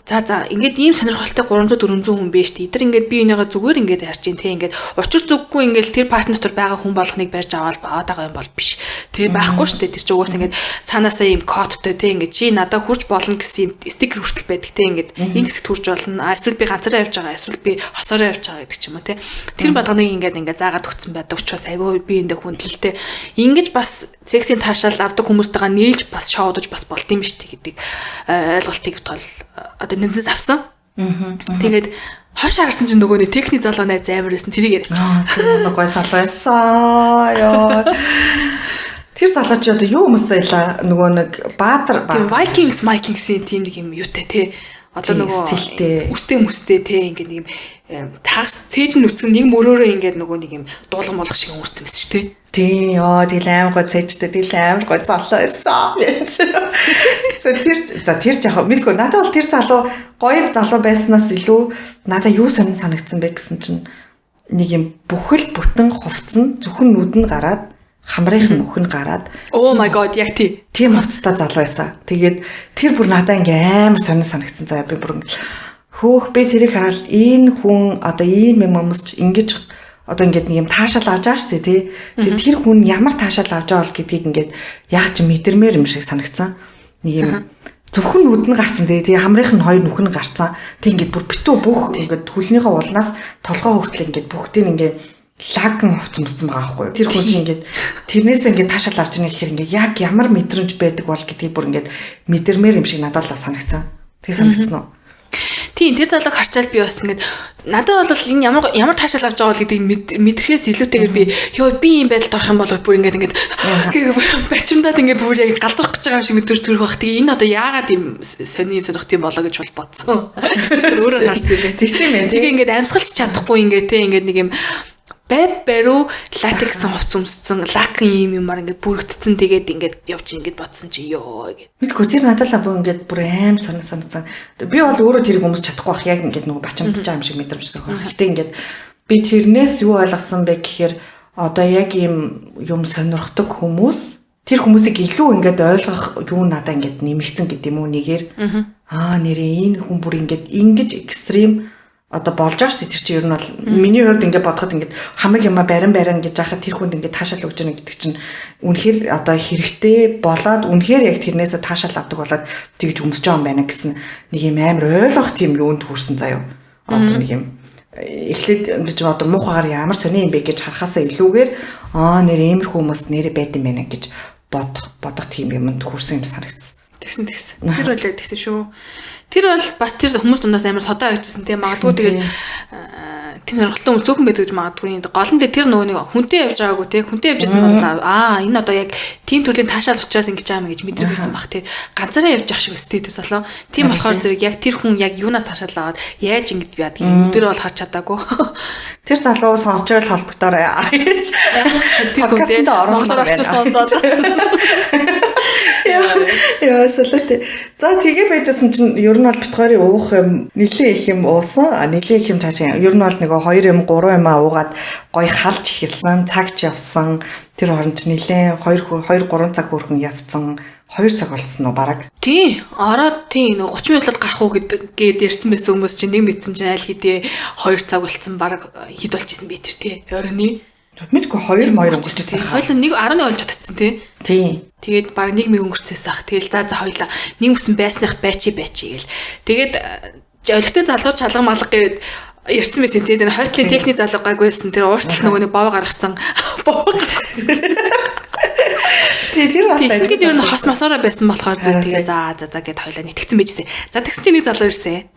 S2: за ингээд ийм сонирхолтой 300 400 хүн байж тээ. Эдгээр ингээд би энийгээ зүгээр ингээд харж ин тэ ингээд учир зүггүй ингээд тэр партнер дотор байгаа хүн болгоныг барьж аваад баад байгаа юм бол биш. Тэгээ байхгүй шүү дээ. Тэр чинь угаасаа ингээд цаанаасаа ийм кодтой тэ ингээд чи надад хурж болно гэсэн стикер хүртэл байдаг тэ ингээд энэ хэсэгт хурж болно. Эсвэл би ганцаараа явж байгаа, эсвэл би хосоороо явж байгаа гэдэг ч юм уу тэ. Тэр болгоныг ингээд заагаад өгсөн байдаг учраас айгүй би эндээ хүндлэлтэй. Ингэж бас сексийн таашаал авдаг хүмүүстэйгээ нийлж бас шоудаж бас болд юм биш гэдэг ойлголтыг бол одоо нэгнээс авсан. Тэгээд хойш харсан чинь нөгөө нэг техник залуу найз амар байсан тэрийг яриач.
S1: Тэр гой залуу байсан. Ёо. Тэр залуу чи одоо юу хүмүүс зайлаа нөгөө нэг баатар
S2: Vikings-ийн тийм нэг юм юутай тий. Одоо нөгөө үстэй тий ингээд нэг юм тагс цээж нүцгэн нэг мөрөөрөө ингээд нөгөө нэг юм дуулган болгох шиг үүссэн байсан шүү тий.
S1: Тийм тэгэл амар гой цээжтэй тэгэл амар гой залуу байсан. Тэр яг мэдгүй надад бол тэр залуу гоё залуу байснаас илүү надад юу сонин санагдсан бэ гэсэн чинь нэг юм бүхэл бүтэн хувцсан зөвхөн нүд нь гараад хамрын нөх нь гараад
S2: oh my god яг
S1: тийм хувцтай залуу байсан. Тэгээд тэр бүр надад ингээм амар сонин санагдсан. За би бүр хөөх би тэрийг хараад энэ хүн одоо ийм юм өмсч ингэж одоо ингээд нэг юм таашаал авч байгаа шүү дээ тий. Тэгээд тэр хүн ямар таашаал авч байгаа бол гэдгийг ингээд яг ч мэдэрмээр юм шиг санагдсан. Нэг юм зөвхөн нүд нь гарцсан тий. Тэгээ хамрынх нь хоёр нүх нь гарцсан. Тэг ингээд бүр битүү бүх ингээд хөлнийхөө улнаас толгоо хүртэл ингээд бүгдийг ингээд лаган хувцсан байгаа байхгүй юу. Тэр хүн чинь ингээд тэрнээсээ ингээд таашаал авч байгаа гэхээр ингээд яг ямар мэдрэмж байдаг бол гэдгийг бүр ингээд мэдэрмээр юм шиг надад л санагдсан. Тэг санагдсан уу?
S2: Тийм тэр залууг харчаал би бас ингэж надад бол энэ ямар таашаал авч байгаа гэдгийг мэдрэхээс илүүтэйгээр би ийм байдалд орох юм бол бүр ингэж бачимдаад ингэ бүр яг галзуурах гэж байгаа юм шиг мэдэрч төрөх бах. Тэгээ энэ одоо яагаад ийм сони юм сонирхт юм болоо гэж бол бодсон. Өөрөө харсан юм.
S1: Тэгсэн юм.
S2: Тэгээ ингэ амьсгалч чадахгүй ингэ те ингэ нэг юм баруу латекс хувц өмссөн лакын юм юмар ингээд бүрэгдсэн тэгээд ингээд явж ингээд бодсон чи ёо гэд.
S1: Мэдгүй тэр надад л бүр ингээд бүр аим санагдсан. Би бол өөрөө тэрийг өмсч чадахгүй бах яг ингээд нөгөө бачимдаж байгаа юм шиг мэдрэмж төрөх. Гэтэ ингээд би тэрнээс юу ойлгосон бэ гэхээр одоо яг юм сонирхдаг хүмүүс тэр хүмүүсийг илүү ингээд ойлгох юу надад ингээд нэмэгдсэн гэдэг юм уу нэгээр. Нэрээ энэ хүн бүр ингээд ингэж экстрим одоо болж байгаа шүү дээ. Тэр чинь ер нь бол миний хувьд ингээд бодоход ингээд хамаг юма барин гэж яхад тэр хүнд ингээд таашаал өгч байгаа гэдэг чинь үнэхээр одоо хэрэгтэй болоод үнэхээр яг тэрнээсээ таашаал авдаг болоод тэгж өмсөж байгаа юм байна гэсэн нэг юм амар ойлгох тийм юунд хүрсэн заяа. Одоо нэг юм эхлээд ингэж одоо муухагаар ямар сони юм бэ гэж харахаасаа илүүгээр нэр иймэрхүү хүмүүс нэрэ байд юм байна гэж бодох тийм юмд хүрсэн юм санагдсан.
S2: Тэгсэн. Тэр бол яг тэгсэн шүү. Тэр бол бас тэр хүмүүс дундаас амар содоо авчихсан тийм магадгүй тэгээд тийм сонирхолтой хүмүүс зөөхөн байдаг гэж магадгүй. Гол нь тэр нөгөө нэг хүнтэй явж байгаагүй тийм хүнтэй явжсэн бол энэ одоо яг тийм төрлийн таашаал учраас ингэж байгаа юм гэж мэдрэг байсан бах тийм ганцаараа явж явах шиг өстэй тэр солоо. Тийм болохоор зэрэг яг тэр хүн яг юунаас таашаал аваад яаж ингэж яадаг юм нүдэрээ бол харж чадаагүй. Тэр
S1: залуу сонсож байл холбогдорой гэж
S2: тэр хүнтэй монголоор очиж сонсоод
S1: яа солиотой. За тэгээ байжсэн чинь ер нь бол бит хоёрын уух юм нэлээ их юм уусан. Нэлээ их юм цаашаа. Ер нь бол нэг 2 юм 3 юм уугаад гоё халж эхэлсэн, цагч явсан. Тэр хооронд ч нэлээ 2 3 цаг хүрхэн явцсан. 2 цаг болсон уу бараг.
S2: Тий, ороод тий 30 минутад гарах уу гэдэг ярьсан байсан хүмүүс чинь нэг мэдсэн чинь аль хэдийн 2 цаг болсон бараг хэд болчихсон бэ тэр тий. Оройны
S1: Мэдгүй 2 моёр өнгөрчихсэн.
S2: Хоёул 11 болж чадчихсан тий.
S1: Тийм.
S2: Тэгээд баг 1 мэг өнгөрцөөс ах. Тэгэл за хоёлаа нэг үсэн байсных байчи гэл. Тэгээд олигтой залуу чалга малга гэвэл ярьсан байсан тий. Тэр хойтлын техник залуу гайгүйсэн. Тэр ууртал нөгөө нэг бов гаргацсан.
S1: Тэр бас
S2: тэгээд ер нь хос масаараа байсан болохоор тэгээ за гэд хоёлаа нэтгцэн байжсэн. За тэгсэн чинь нэг залуу ирсэн.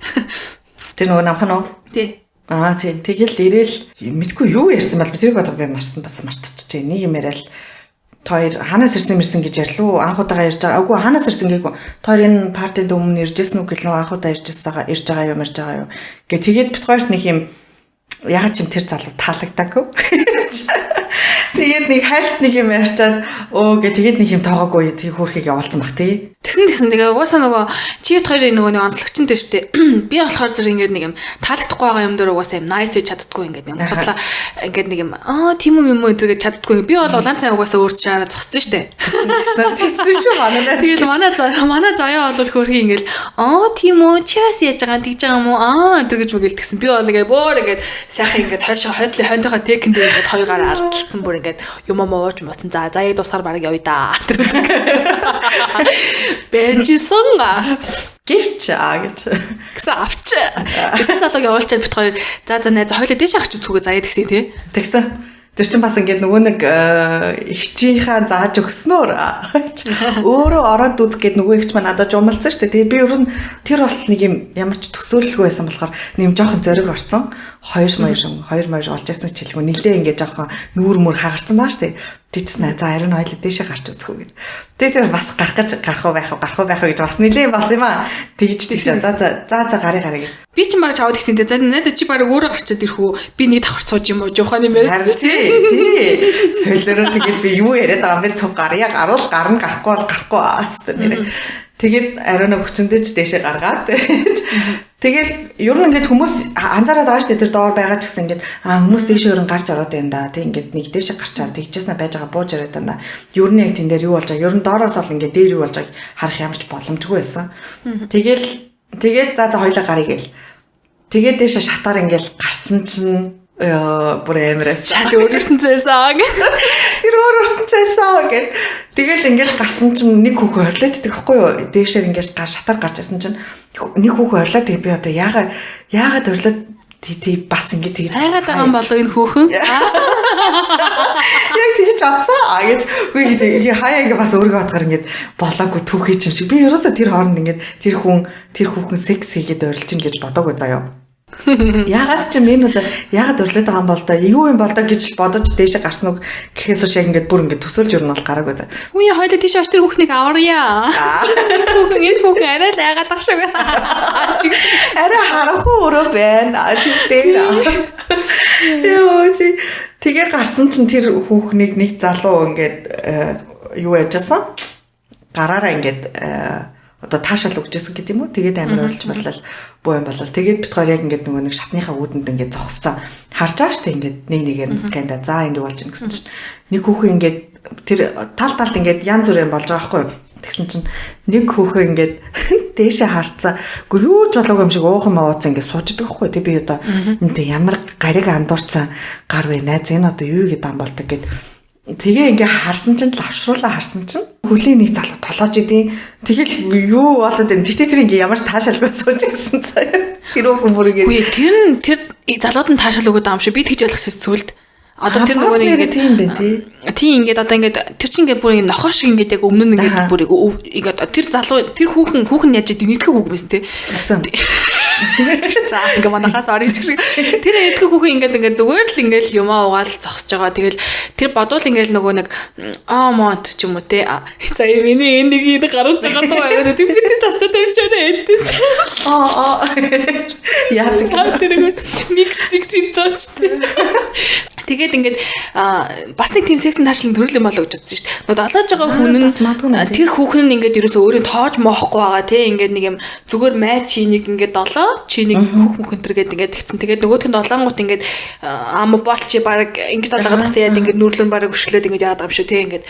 S1: Тэр нөгөө намхан уу?
S2: Тий.
S1: Тийм. Тэгэл ирээл мэдгүй юу ярьсан бол тэрийг бодох би мартчихжээ. Нэг юм яриад хоёр ханаас ирсэн гэж ярьлуу. Анхудаага ярьж байгаа. Үгүй ханаас ирсэн гээгүү. Тэр энэ партид өмнө иржсэн үг гэлнүү анхудаа ирж байгаа юу. Гэ тэгээд бит хоёрт нэг юм яг ч юм тэр залуу таалагдаагүй. Тэгээд нэг хальт нэг юм ярьчаад тэгээд нэг юм тоогоогүй тэг хөөрхийг явуулсан бах тий.
S2: Тэгсэн тэгээ угаасаа нөгөө чивт хоёрын нөгөө нэг онцлогч нь дээ штэ. Би болохоор зэрэг ингээд нэг юм таалагдахгүй байгаа юм дээр угаасаа юм nice гэж чаддгүй ингээд юм бодлоо ингээд нэг юм тийм юм өдрөг чаддгүй. Би бол улаан цай угаасаа өөр чанаа зогссон штэ.
S1: Тэгсэн шүү манаа.
S2: Тэгээд манай заяа бол хөөрхий ингээд тийм үү чаас яаж байгаа тэгж байгаа юм уу өдөр гэж мөгөл тэгсэн. Би бол ингээд бөөр ингээд сайхан ингээд хойшоо хойдлынхаа техэнд ингээд хоёр гараа ардталсан бүр ингээд юм ууж моцсон. За заяа дуусгаар баг явъя да. Бэнжисонга
S1: гівчаа гэж.
S2: Гэсэн авч. Тэгээд залууг явуулчаад бит хоёр за найз хоёлоо дээш гарч үзхүүгээ заяа тэгсэн тий.
S1: Тэгсэн. Тэр чинь бас ингээд нөгөө нэг ихчийнхаа зааж өгснөөр өөрөө ороод үзэх гээд нөгөө ихч маань надад жумалсан шүү дээ. Тэгээ би ер нь тэр бол нэг юм ямар ч төсөөлөлгүй байсан болохоор нэм жоохон зориг орсон. 2 моёр олж яснаа ч хэлгүй нилээ ингээд жоохон нүүр мөр хагарсан баа шүү дээ. Тэгсэн за ариун хоёлоо дээшээ гарч үзэх үү гэж. Тэгээ тэр бас гарах уу байх уу гэж бас нилээ бас юм аа. Тэгж за гарыг гэж.
S2: Би ч мараа чавд гисэн дээ. Надад чи бараг өөрөө гарчаад ирэх үү? Би нэг давхар сууж юм уу? Жооханы мэл.
S1: Тий. Солиороо тэгэл би юу яриад байгаа юм бэ? Цуг гарыг гарна гарахгүй бол гарахгүй аастай нэрээ. Тэгээд ариунаа хүчэндээ ч дээшээ гаргаад тэгэл ер нь ингээд хүмүүс анзаараад байгаа шүү дээ тэр доор байгаа ч гэсэн ингээд хүмүүс дээшээ өрн гарч ороод байна да. Тэг ингээд нэг дээшээ гарчаад тэгжээснэ байж байгаа бууж яриад байна. Ер нь яг тэн дээр юу болж байгаа? Ер нь доороос бол ингээд дээр юу болж байгааг харах ямарч боломжгүй байсан. Тэгээд за хоёлаа гарыг гээл. Тэгээд дээшээ шатаар ингээд гарсан чинь бүр амирас
S2: шал өөр ертөнцөөсөө
S1: тэр өөр ертөнцөөсөө гэд тэгэл ингээд гарсан чинь нэг хүүхэн орлоод идэх байхгүй юу дээшээр ингээд шатаар гарч ирсэн чинь нэг хүүхэн орлоод тэгээ би одоо яагаад орлоод тий бас ингээд тэгж
S2: хайгаад байгаа юм болов энэ хүүхэн
S1: яг тэгж авцаа гэж үгүй хаяа ингээд бас өөргөө бодохоор ингээд болоогүй түүхий юм шиг би ерөөсө тэр хооронд ингээд тэр хүүхэн секс хийгээд орилж ин гэж бодоагүй заяа. Яагаад ч юм энэ удаа яагаад өрлөд байгаа юм бол да юу юм бол да гэж бодож дээшээ гарсан уу гэхээс шиг ингээд бүр ингээд төсөөлж өрнө бол гараагүй да.
S2: Үе хоёул тийш очтер хүүхнийг аварья. Энэ хүүхэн арай л яагаад тах шиг.
S1: Арай харахгүй өрөө байна. Тэгээ гарсан чинь тэр хүүхнийг нэг залуу ингээд юу яжсан? Гараараа ингээд одоо таашаал өгчээсэн гэдэг юм уу? Тэгээд амар орлж барлал буу юм болол. Тэгээд бит хоёр яг ингээд нөгөө нэг шатныхаа үүдэнд ингээд зогсцоо. Харж байгаа штэ ингээд нэг нэгээр нь сканда. За энд болж ин гэсэн чинь нэг хүүхэн ингээд тэр талд ингээд янз бүрийн болж байгаа байхгүй юу? Тэгсэн чинь нэг хүүхэн ингээд дээшээ харцаа. Гүр юу ч болоогүй юм шиг уухан маваацсан ингээд сууждаг байхгүй. Тэг би одоо энэ ямар гариг андуурцсан гар вэ? Найз энэ одоо юу гэдэг ам болдог гэд. Тэгээ ингээ харсан чинь лавшруулаа харсан чинь хөлийн нэг залуу толоож идэв. Тэгэл юу болоод байна. Тэгтээ тэр ингээ ямар ч таашаалгүй сууж гэсэн цаа. Тэр хүүхэн бүргээ.
S2: Үгүй тэр залууд нь таашаал өгöd байгаа юм шиг би тэгж ойлгох шиг сүлд. Одоо тэр нөгөө нэг
S1: тийм бэ тий.
S2: Тийм ингээд одоо ингээд тэр чинь ингээд бүр ингээд нохоо шиг ингээд яг өмнө нь ингээд бүр ингээд тэр залуу тэр хүүхэн яаж идэв нэгтгэх хүүхэн байсан тий. За ингээ манахаас орж шиг тэр эдгэх хүүхэн ингээд зүгээр л ингээд юм уугаал зогсож байгаа. Тэгэл тэр бодвол ингээд нөгөө нэг монт ч юм уу те. За миний энэ нэг гарч байгаа даа. Тэр бид тастаа тавьчаараа эдээс. Яа тэр микс зогсчихтэй. Тэгээд ингээд бас нэг тийм сексэн таашлын төрөл юм болоо гэж бодсон шүү дээ. Нөгөө долоож байгаа хүн нь тэр хүүхэн нь ингээд ерөөсөө өөрийн тоож моохгүй байгаа те. Ингээд нэг юм зүгээр май чи нэг ингээд долоо чи нэг хүүхэн төргээд ингээд тэгсэн. Тэгээд нөгөөх нь долонгууд ингээд болчи баг ингээд долоогод тахтаад ингээд нүрлэн баг өшгөлөөд ингээд яадаг юм шүү те. Ингээд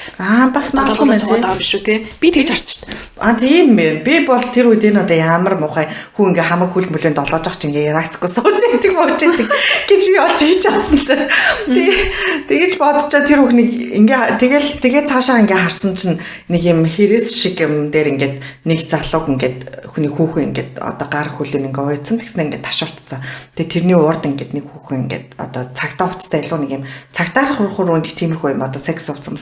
S1: бас магадгүй
S2: юм шүү те. Би тэгж харсан шүү дээ.
S1: Тийм ээ. Би бол тэр үед энэ одоо ямар муухай хүн ингээд хамаг хүл мөлөнд долоож байгаа чи ингээд яраагцгүй сууж идэг болж идэг гэж би бол тэгж бодсон. Тэгэж бодчоо тэр хүүхнийг ингээ тэгээд цаашаа ингээ харсан чинь нэг юм хэрэгс шиг юм дээр ингээд нэг залууг ингээд хүний хүүхэн ингээд одоо гар хүлэн ингээ уйцсан тэгснэ ингээ ташууртсан. Тэгээд тэрний урд ингээд нэг хүүхэн ингээд одоо цагтаа уцтай илүү нэг юм цагтаа хуруунд тиймэрхүү юм одоо секс уцсан.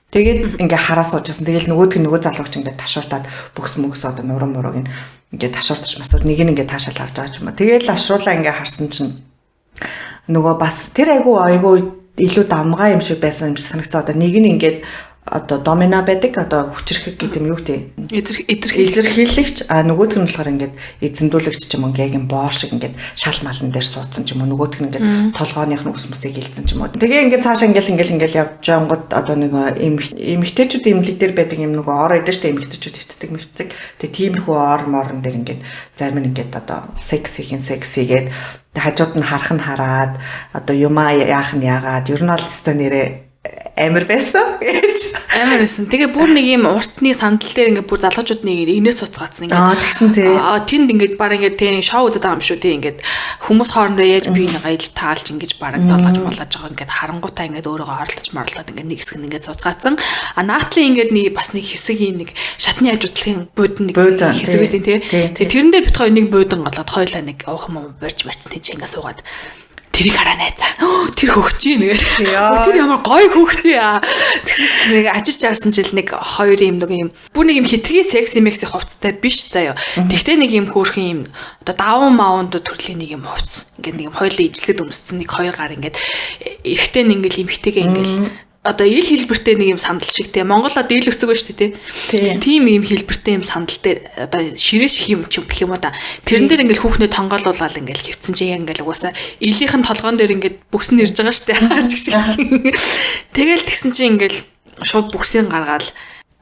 S1: Тэгээд ингээ хараа суужсэн. Тэгэл нөгөө залууч ингээ ташууртаад бүкс одоо нуруу мурууг ингээ ташууртаж масууд нэг нь ингээ таашаал авч байгаа ч юм уу. Тэгэл авшруулаа ингээ харсан чинь нөгөө бас тэр айгу илүү дамгаа юм шиг байсан юм шиг санагцаа. Одоо нэг нь ингээд одоо домина байдаг одоо хүчрэх гэдэг юм юу гэдэг эзэрхийлэгч нөгөөх нь болохоор ингээд эзэндүүлэгч ч юм уу яг юм боор шиг ингээд шал малн дээр суудсан ч юм уу нөгөөх нь ингээд толгооных нь ус мусыг хилцсэн ч юм уу тэгээ ингээд цаашаа ингээл явж байнгут одоо нэг эмэгтэйчүүд имлэг дээр байдаг юм нөгөө ор эдэр штэ эмэгтэйчүүд хитдэг мөвцөг тэгээ тиймэрхүү ор морон дээр ингээд зарим нь ингээд одоо сексигээд хажууд нь харах нь хараад одоо юмаа яах нь яагаад ер нь бол өстой нэрээ амар байсан гэж.
S2: Амар байсан. Тэгээ бүр нэг юм уртны сандал дээр ингээд бүр залуучууд нэг инээс суцгаацсан ингээд.
S1: Тэгсэн тий.
S2: Тэнд ингээд баг ингээд тий шоу үзэж байгаа юм шүү тий ингээд хүмүүс хоорондоо яаж би нэг аялж таалж ингэж бараг толгож молож байгаа ингээд харангуйтаа ингээд өөрийгөө орлож марлаад ингээд нэг хэсэг нь ингээд суцгаацсан. Наатлын ингээд нэг бас нэг хэсэг нэг шатны ажуудлын буудан нэг хэсэг байсан тий. Тэгээ тэрэн дээр бит хоёр нэг буудан голоод хойлоо нэг уух юм барьж тийч ингээд суугаад тэрийг хараа найзаа. Тэр хөгч юм нэг. Тэр ямар гоё хөгч яа. Тэгсэн чинь нэг ажиж арсан жил нэг хоёр юм нэг юм. Бүр нэг юм хитрхи секси мекси хувцтай биш заяа. Тэгтээ нэг юм хөөрхөн юм одоо даван маунд төрлийн нэг юм хувц. Ингээд нэг юм хоёулаа ижлээд өмссөн нэг хоёр гар ингээд эрэгтэй нэг ингээл эмхтэйгээ ингээл одоо ил хэлбэртэй нэг юм сандал шигтэй Монголоод ил өсөг ба шүү дээ тийм юм хэлбэртэй юм сандал дээр одоо ширээш юм ч гэх юм уу да тэрэн дээр ингээл хүүхнээ тонгоолуулаад ингээл хөвцөн чи ингээл угаасаа илийнхэн толгоон дээр ингээд бүкс нь ирж байгаа шүү дээ хаач шиг тэгэл тэгсэн чи ингээл шууд бүксийг гаргаал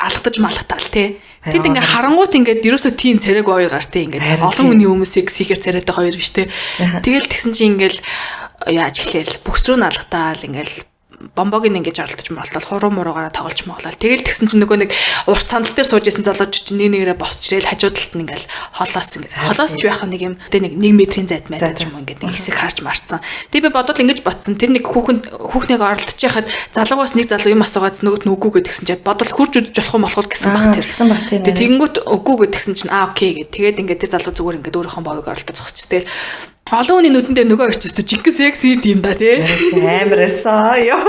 S2: алхтаж малхтаал тий Тэгэд ингээ харангуут ингээд ерөөсөө тийм царайг хоёр гартай ингээд олон хүний хүмүүсийг сихэр царайтай хоёр биш тий тэгэл тэгсэн чи ингээл яаж эхлээл бүкс рүү налгатаал ингээл бомбогийн ингэж оролдож моролтол хуруу муруугаараа тоглож моглол. Тэгэл тэгсэн чинь нөгөө нэг урт сандал дээр сууж исэн залууч чинь нэгээрээ босч ирэл хажуудалд нь ингээл холоос ч байх нэг юм тэ нэг 1 метрийн зайд майдаж юм ингээд нэг хэсэг харж марцсан. Тэгээ би бодвол ингэж ботсон. Тэр нэг хүүхнийг оролдож яхад залуугаас нэг залуу юм асуугаад нөгөөд нь үгүй гэдгсэн чинь бодвол хурж үдж болох гэсэн баг тэр. Тэгээ тэгэнгүүт үгүй гэдгсэн чинь окей гэд. Тэгээд ингээд тэр залуу зүгээр ингээд өөрийнхөө бовыг оролдож зогсч. Тэгэл олон хүний нүдэн дээр нөгөө орчиж жинхэнэ секси юм да тий.
S1: Амарсаа ёо.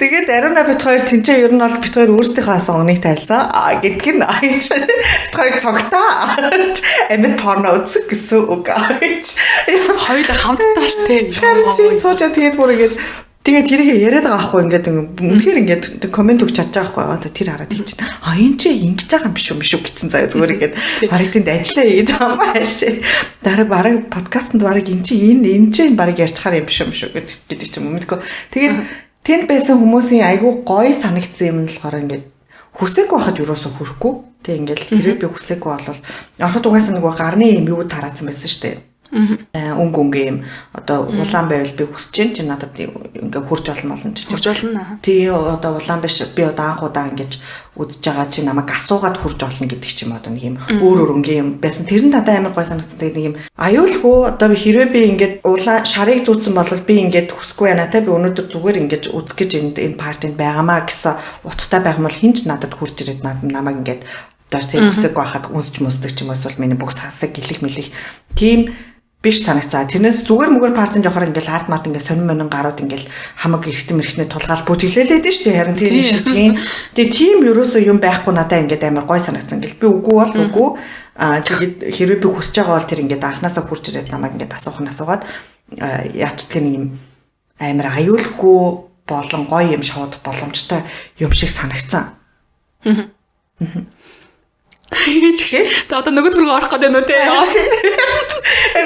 S1: Тэгээд ариуна бит хоёр тэнцээ ер нь бол бит хоёр өөрсдийнхөө сонгоныг тайлсан. Гэдг нь бит хоёр цогтаа. Амьд порно үзэх гэсэн үг.
S2: Хоёулаа хамтдаа штэ.
S1: Сууж тэгээд бүр ингээд тэгээд тэрийг яриад байгаа аахгүй ингээд үнэхээр ингээд комент өгч чадж байгаа аахгүй одоо тэр хараад тийч энэ чи ингэж байгаа юм биш үү гэсэн заяа зүгээр ингээд барыг тэнд ажиллаа хийгээд байгаа маш дараа барыг подкастт барыг энэ чи барыг ярьчихаар юм биш үү гэдэг ч юм уу мэдгүй тэгээд тэнд байсан хүмүүсийн айгүй гоё санагдсан юм нь болохоор ингээд хүсээгүй байхад юусоо хүрэхгүй тэг ингээд хэрвээ би хүсээгүй болвол ороход угаасаа нэг гарны юм юу тараацсан байсан шүү дээ өнгө юм одоо улаан байвал би хүсэж чинь надад ингээ хурж болно ч
S2: хурж болно.
S1: Тий одоо улаан биш би одоо анхудаа ингэж үзэж байгаа чи намайг асуугаад хурж болно гэдэг ч юм одоо нэг юм өөр өнгийн юм байсан. Тэр нь надад амар гой санагдсан. Тэгээд нэг юм аюулгүй одоо би хэрвээ би ингээд улаан шарыг зүүцсэн бол би ингээд хүсэхгүй байна та би өнөөдөр зүгээр ингэж үзэх гэж энэ партинд байгаамаа гэсэн утгатай байх юм бол хинч надад хурж ирээд намайг ингээд одоо тэр хүсэг байхад үнсч мөсдөг ч юм эсвэл миний бүх сасаг гэлэх мэлэх тийм биш санагцаа. Тэрнээс зүгээр мүгээр партинд явахаар ингээл хард март ингээл сонин монин гарууд ингээл хамаг эргэтэн мэрхнээ тулгаал бүжиглээлээд нь шүү дээ. Харин тийм шилжгийн. Тэгээ тийм ерөөсөө юм байхгүй надаа ингээд амар гой санагцсан. Ингээл би үгүй бол үгүй. Тэгээд хэрвээ би хүсэж байгаа бол тэр ингээд анханасаа хурж ирээд намайг ингээд асуугаад яачдаг нэг юм амар аюулгүй болон гоё юм шууд боломжтой юм шиг санагцсан.
S2: Чигш. Та одоо нөгөө төргөө орох гэдэг нү те.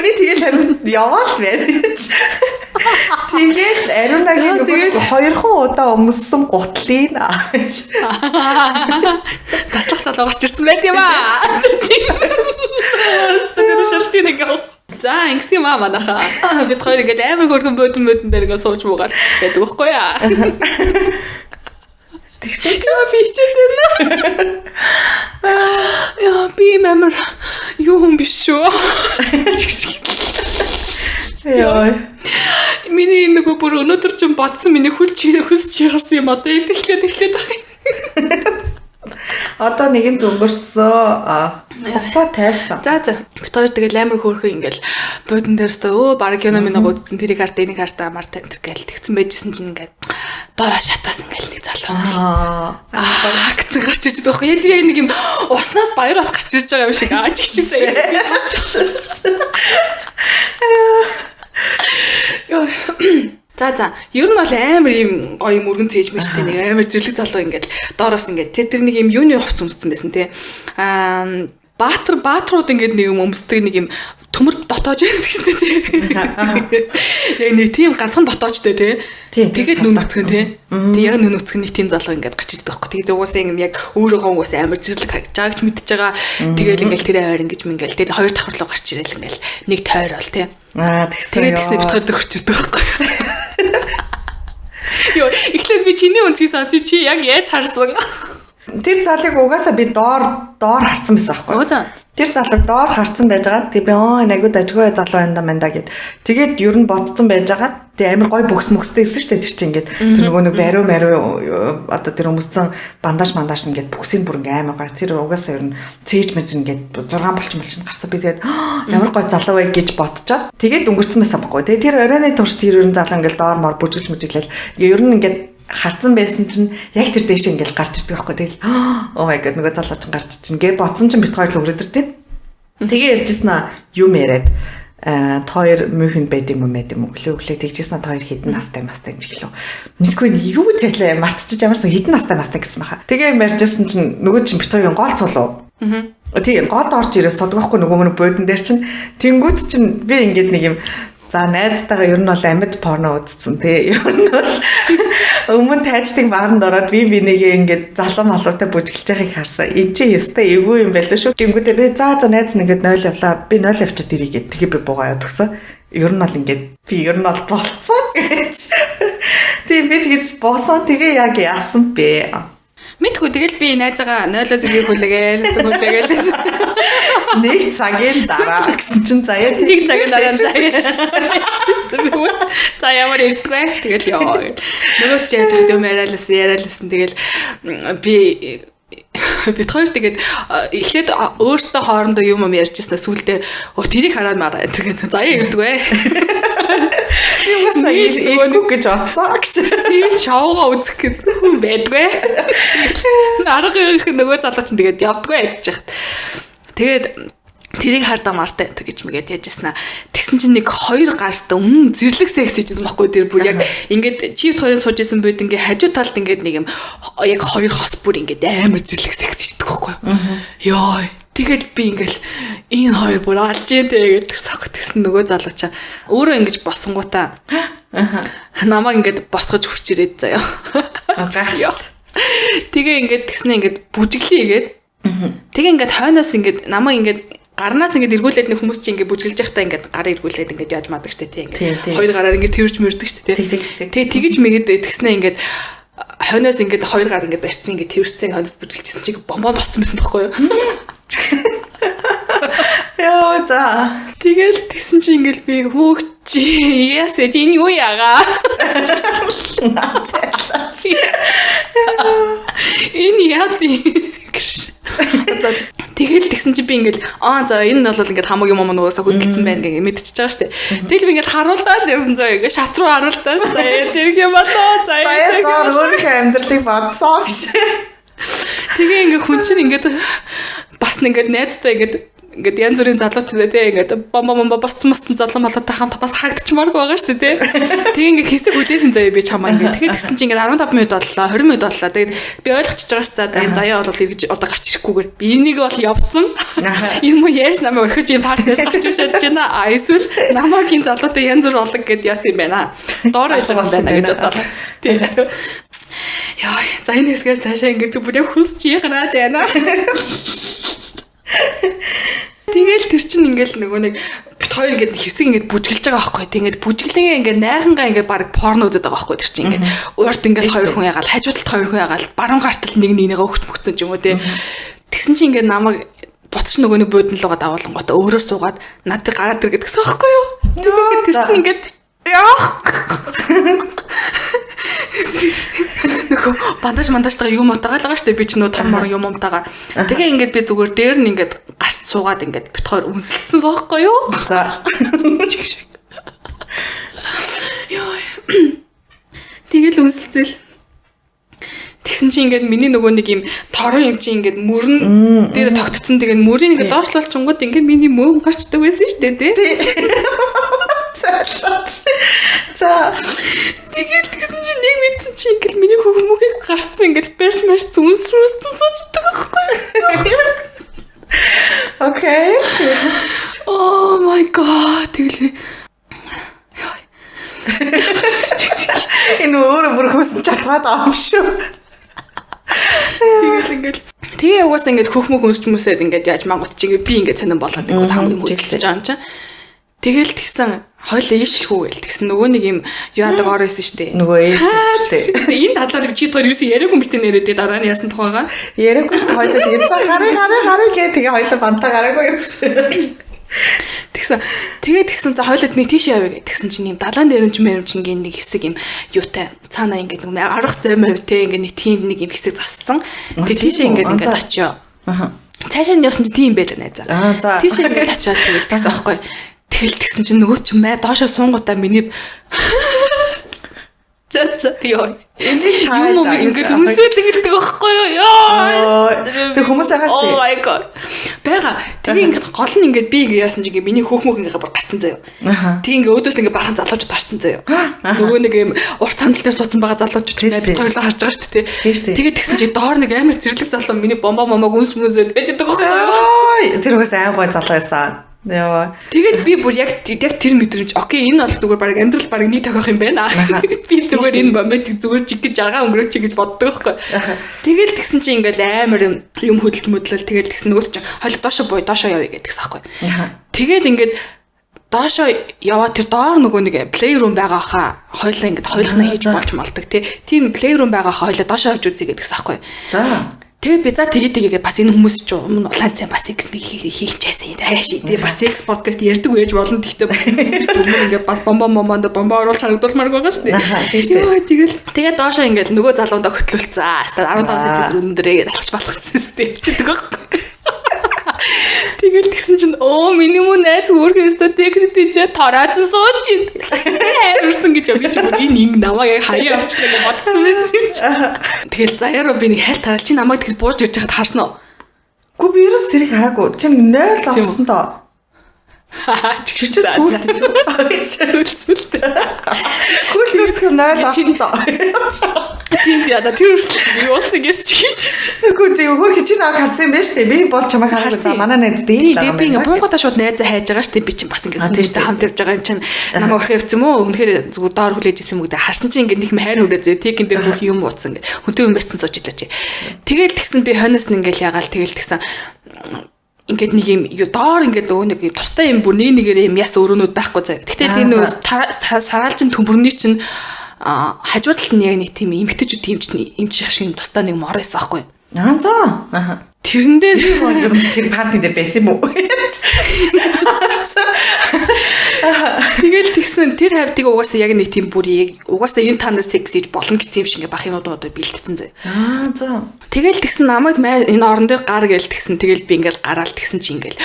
S1: Би тэгэл харин яваал байна. Тэгээд ариунагийн нөгөө хоёрхан удаа өмссөн гутлыг ааж.
S2: Таслах залуу гарч ирсэн байт юм аа. Тэр шалтгаан нэг. За ингэсэн юм аа манайхаа. Бид хоёр ингээд амар хөргөн бөөдөн дээр ингээд сууж муугаад байдаг байхгүй яа.
S1: Тэгсэн чинь
S2: би ч гэдэг. Яа би мамар юу юм биш шүү. Яа. Миний нөгөө бүр өнөөдөр ч бодсон миний хүл чигарсан юм одоо эхлээд ах юм.
S1: Одоо нэгэн өнгөрсөн хуцаа тайлсан.
S2: За бит хоёр тэгэл амар хөөрхөн ингээл буудан дээрс баг кино минь гудсан тэрийг харт энийг харт амар тантер гээл тэгсэн байжсэн чинь ингээд доороо шатаас ингээл нэг залуу. Гацсан гарч иж байгаа юм. Яг нэг юм уснаас баяр бат гарч иж байгаа юм шиг ааж их шиг заяа. За ер нь бол амар юм гоё мөргөн цээж мэжтэй нэг амар зэрлэг залуу ингээд доороос ингээд тэр нэг юм юуны хувц өмссөн байсан те баатрууд ингээд нэг юм өмсдөг нэг юм төмөр дотоож байдаг шнэ те яг нэг тийм ганцхан дотоожтэй те тэгээд нүн нүцгэн те тэг яг нүн нүцгэн нэг тийм залуу ингээд гарч ирдэг байхгүй тэгээд угаасаа юм яг өөрөөгөө угаасаа амар зэрлэг жаагч мэдчихэж байгаа тэгээд ингээд тэр аваар ингэж мингээл тэгээд хоёр давхар руу гарч ирээл ингээл нэг тойрол те тэгснэ бит хоёр дөрч ирдэг байхгүй ёо ихлээр би чиний үнцгий сонсч чи яг яаж харсан?
S1: Тэр залыг угаасаа би доор харсан байсан байхгүй. Тэр залыг доор харсан байж байгаа. Тэг би айгуу дажгүй залуу байна да манда гэд. Тэгээд ер нь бодсон байж байгаа. Тэг амар гой бүкс мөкстэйсэн шүү дээ тэр чинь ингээд тэр нөгөө нэг бариу одоо тэр өмссөн бандаж ингээд бүксийн бүр ингээ амар гой. Тэр угаасаа ер нь цээж мэж ингээд 6 болчин гарсан. Би тэгээд ямар гой залуу вэ гэж бодчиход. Тэгээд өнгөрцөн байсан байхгүй. Тэгээд тэр оройны турш тэр ер нь залуу ингээд доор мор бүжгэлж мүжиглэл ер нь ингээд харсан байсан чинь яг тэр дэше ингээл гарч ирдэг байхгүй. Тэгэл oh my god нөгөө залуу чинь гарч ичнэ гэ бодсон чинь бит хоёр л өрөөдөр тийм. Тэгээ ярьжсэн аа юм яриад хоёр мөхийн байд юм өглөө тэгжсэн аа хоёр хідэн настай юм гэлөө. Мэдгүй юу чаглаа мартчих ямарсан хідэн настай гэсэн баха. Тэгээ ярьжсэн чинь нөгөө чинь бит хоёрын гол цулуу. Тийм голд орж ирээ содгохгүй нөгөө мөр буудан дээр чинь тэнгүүт чинь би ингээд нэг юм за найзтайгаа ер нь бол амьд порно үзсэн тий. Ер нь бол өмнө тайчдыг баанд ороод би нэгээ ингээд залуу малуутай бүжгэлж байгааг харсан. Эцээ ястай эвгүй юм байлаа шүү. Гингүүтээ би за найз нэгээд 0 явлаа. Би 0 явчихад ирийгээд тэгээ би буугаа явдагсан. Ер нь бол ингээд би ер нь бол болцсон гэж. Тий би тэгэж боосон тэгээ яг яасан бэ?
S2: Мэдгүй тэгэл би найзаагаа 0-оос ингээ хүлээгээл.
S1: Нэг цагийн дараа гэсэн чинь заяа
S2: нэг цагийн дараа за ямар ирдгвэ тэгэл ёо нөгөө ч яаж хөдөө яриалсан тэгэл би бид хоёр тэгээд эхлээд өөртөө хоорондоо юм ярьжсанаа сүулдэ тэрийг хараад мараа тэгээд заяа ирдгвэ
S1: юугасаа ийгүү гэж бодсон гэж
S2: тийм шоугаа үзэх гэдэг хүн байдгүй арга нөгөө залуу чинь тэгээд явдггүй гэж яхад тэгээд тэрийг хардаа мартай гэж мэгээд яжсна. Тэгсэн чинь нэг хоёр гарт зэрлэг секс хийжсэн байхгүй тэр бүр яг ингээд чивт хоёрын сууж исэн бод ингээд хажуу талд ингээд нэг юм яг хоёр хос бүр ингээд амар зэрлэг секс хийдэг байхгүй. Йоо. Тэгээд би ингээл энэ хоёр бүр алж дээ гэдэг сах тэгсэн нөгөө залуу чаа өөрөө ингэж босонгуудаа намайг ингээд босгож хүрч ирээд заяа. Тэгээ ингээд тэгснэ ингээд бүжиглээ игээд тэгээ ингээд хойноос ингээд намайг ингээд гарнаас ингээд эргүүлээд нэг хүмүүс чинь ингээд бүжгэлж явахдаа ингээд гараа эргүүлээд ингээд яаж мадаг штэ тий ингээд хоёр гараар ингээд тэрвэрч мөрдөг штэ тий тэгээ тэгэж мэгээд тэгснэ ингээд хойноос ингээд хоёр гар ингээд барьцсан ингээд тэрвэрцэн хойноос бүжгэлжсэн чинь бомбон бассан байсан байхгүй юу яа за тэгэл тэгсэн чинь ингээд би хөөгч яасэ чи юу яага энэ яати тэгэл тэгсэн чи би ингээл за энэ бол ингээд хамаг юм нөгөөсө хөдөлсөн байна гэж мэдчихэж байгаа штэ. Тэгэл би ингээд харуулдаа л явсан заа ингээд шат руу харуулдаа заа зэрэг юм болоо заа
S1: өөр амьдралыг бодсон гэж.
S2: Тэгээ ингээд хүн чинь ингээд бас ингээд найзтай ингээд янз бүрийн залуучууд тий ингээд бомба босцсон залуу малуутай хамт бас хагдчихмааргүй байгаа шүү дээ тий. Тэгээ ингээд хэсэг үдээсэн заяа би чамаа ингээд тэгээд тэгсэн чинь ингээд 15 минут боллоо 20 минут боллоо. Тэгээд би ойлгочихж байгаа шүү дээ. Энэ заяа бол эргэж одоо гарч ирэхгүйгээр би энийг бол явцсан. Энэ муу яаж намайг орхиж юм партнерс гарч ирж байна. Эсвэл намайг энэ залуутай янз бүр болог гэд яасан юм байна. Доор байж байгаа юм байна гэж бодлоо. Тий. Яа, за энэ хэсгээс цаашаа ингээд би бүрээ хүсч яхаад байна. Тэгэл тэр чинь ингээл нөгөө нэг бит хоёр ингээд хэсэг ингээд бүжгэлж байгаа байхгүй. Тэгээд бүжгэлээ ингээд найхангаа ингээд баг порно үзээд байгаа байхгүй. Тэр чинь ингээд уурт ингээд хоёр хүн ягаал, хажуудалд хоёр хүн ягаал, баруун гартал нэгнийгээ өгч мөгцөн ч юм уу тий. Тэгсэн чинь ингээд намайг ботч нөгөө нэг буудан лугаа давуулангуудаа өөрөө суугаад надад гараад ир гэдгсэн байхгүй юу. Тэгээд тэр чинь ингээд Яах. Нөхөө бандаж юм утаагаа штэ би ч нөө том юм умтаага. Тэгээ ингээд би зүгээр дээр нь ингээд гарч суугаад ингээд бит хоёр үнсэлсэн байхгүй юу?
S1: За.
S2: Яа. Тэгэл үнсэлцэл. Тэгсэн чи ингээд миний нөгөө нэг юм торон юм чи ингээд мөрөн дээр тогтцсон. Тэгээд мөрийг ингээд доошлуулчингууд ингээд миний мөөм гарчдаг байсан штэ тий. За. Тэгээд тэгсэн чи нэг мэдсэн чи ингээд миний хөвгмөгийг гарцсан ингээд бэрш зүнсрүүстэн суучдаг байхгүй.
S1: Окей.
S2: Oh my god. Тэгэл
S1: энэ өөрөө бүр хөөсөн чахраад аав шүү.
S2: Тэгэл ингээд тэгээ угаасаа ингээд хөхмөг өнсч хүмүүсээд ингээд яаж мангут чи ингээд би ингээд сонирн болоод ингээд хамгийн хөдөлж байгаа юм чинь. Тэгэл тэгсэн хойлоо ийшлэхүү гэл тэгсэн нөгөө нэг юм яадаг оройсэн штэ.
S1: Нөгөө ээлжтэй.
S2: Энэ талаар чи тоор юу яриаг юм штэ нэрээ дараа нь яасан тухайгаа.
S1: Яриаггүй штэ хойлоо тэгээд хараа гээ тэгээ хойлоо бантаа гараагүй юм штэ. Тэгсэн за хойлоод нэг тийш явъя гэсэн чинь юм далаан дээр юм гин нэг хэсэг юм юутай цаанаа ингээд нэг арга зам автэй ингээд нэг тийм нэг юм хэсэг засцсан. Тэгээ тийш ингээд очиё. Цаашаа нь явсан чинь тийм байлаа найзаа. Тийш ингээд очиод тэгэл тэгсэн аахгүй. Тэгэл тэгсэн чинь нөгөө ч мэ доошоо суунгуудаа миний За ёо. Юм ингээд үнсээд гэдэг байхгүй юу? Ёо. Тэг хүмүүс агаас
S2: Oh my god. Бага. Тэгээ ингээд гол нь ингээд би ингээд яасан чи ингээд миний хөөхмөг ингээд бүр гарцсан заяа. Тэг ингээд өөдөөс ингээд бахан залуучууд гарцсан заяа. Нөгөө нэг юм урт сандал дээр суудсан байгаа залуучууд найд хоёрлоо харж байгаа шүү дээ. Тэгээд тэгсэн чи доор нэг амар зэрлэг залуу миний бомбо момог үнсмөөсөд байж байгаа байхгүй юу?
S1: Тэр үгээс айн гой залуу байсан. Яа.
S2: Тэгээд би бүр яг тэр мэдрэмж окей энэ бол зүгээр баг амьдрал баг нэг тохиох юм байна. Би зүгээр энэ момент зүгээр чиг гэж аргаа өнгөрөөч гэж боддог байхгүй. Тэгэл тэгсэн чи ингээл амар юм хөдөлж мөдлөл тэгэл тэгсэн нөгөө чи хойлоо доошоо явъя гэдгийгс аахгүй. Тэгээд ингээд доошоо яваа тэр доор нөгөө нэг playroom байгаа хаа хойлоо ингээд хойлохна хийж болж малдаг тийм playroom байгаа хаа хойлоо доошоо явж үзье гэдгийгс аахгүй. За тэгээд би за тэгээд бас энэ хүмүүс ч өмнө улаан цай бас X хийх чайсан хайш тий бас X podcast ярьдаг байж болно гэхдээ бас ингээд бас бомбо оруулж харагдуулмаар байгаа шүү дээ. Тэгээд доошоо ингээд нөгөө залуундаа хөтлөлцөө. 15 см өндөрөө залхаж болгоцсон тийм чидэг байхгүй. Тэгэл тэгсэн чинь миний мөн найз хөөрхөн өстө техниктэй тараад сууч. Хайрсан гэж би ч энэ намайг хаяа авчлаа гэж бодсон байсан юм чи. Тэгэл заяараа би нэг хайлт хараад чи намайг тэгж бууж ирж байхад харсан уу?
S1: Гү би ерөөс зэрэг хараагүй. Чи 0 авсан тоо.
S2: Чигч зүлцүүлтэй.
S1: Хөл нүцгэр 0 авсан тоо.
S2: Тийм яа тэр үргэлж би уусна гэж чийж.
S1: Үгүй тийм хөрхи чи нэг харсан юм байна шүү дээ. Би бол чамайг харсан. Манай найз дээр л
S2: байгаа юм. Би ингээ бунгуудаа шууд найзаа хайж байгаа шүү дээ. Би чинь бас ингээ тийштэй хамт явж байгаа юм чинь намайг орхив явцсан мó. Үнэхээр зүгээр доор хүлээж исэн юм гэдэг. Харсан чинь ингээ нэг хайр хүрээ зөө. Тикэн дээр хөрх юм ууцсан ингээ. Хүнтэй юм барьсан сууж илаа чи. Тэгэл тэгсэн би хойноос нь ингээл ягаал тэгэл тэгсэн ингээд нэг юм доор ингээд өө нэг тустай юм бүр нэгээр юм яс өрөөнүүд байхгүй заа. Гэтэ тийм нөө сараалчин төмбөрний чинь хажуу талд нь яг нэг тийм эмгтэжүүд эмч шиг тустай нэг мор байсан байхгүй.
S1: За.
S2: Тэрэн дээр
S1: тэр парти дээр байсан юм уу?
S2: Тэгэл тэгсэн тэр хавьтыг угаасаа яг нэг тийм бүрийг угаасаа энэ та нар секс хийж болно гэсэн юм шиг ингээ бах юмудаа одоо бэлтцсэн заа.
S1: За.
S2: Тэгэл тэгсэн намайг энэ орон дээр гар гээл тэгсэн тэгэл би ингээл гараал тэгсэн чи ингээл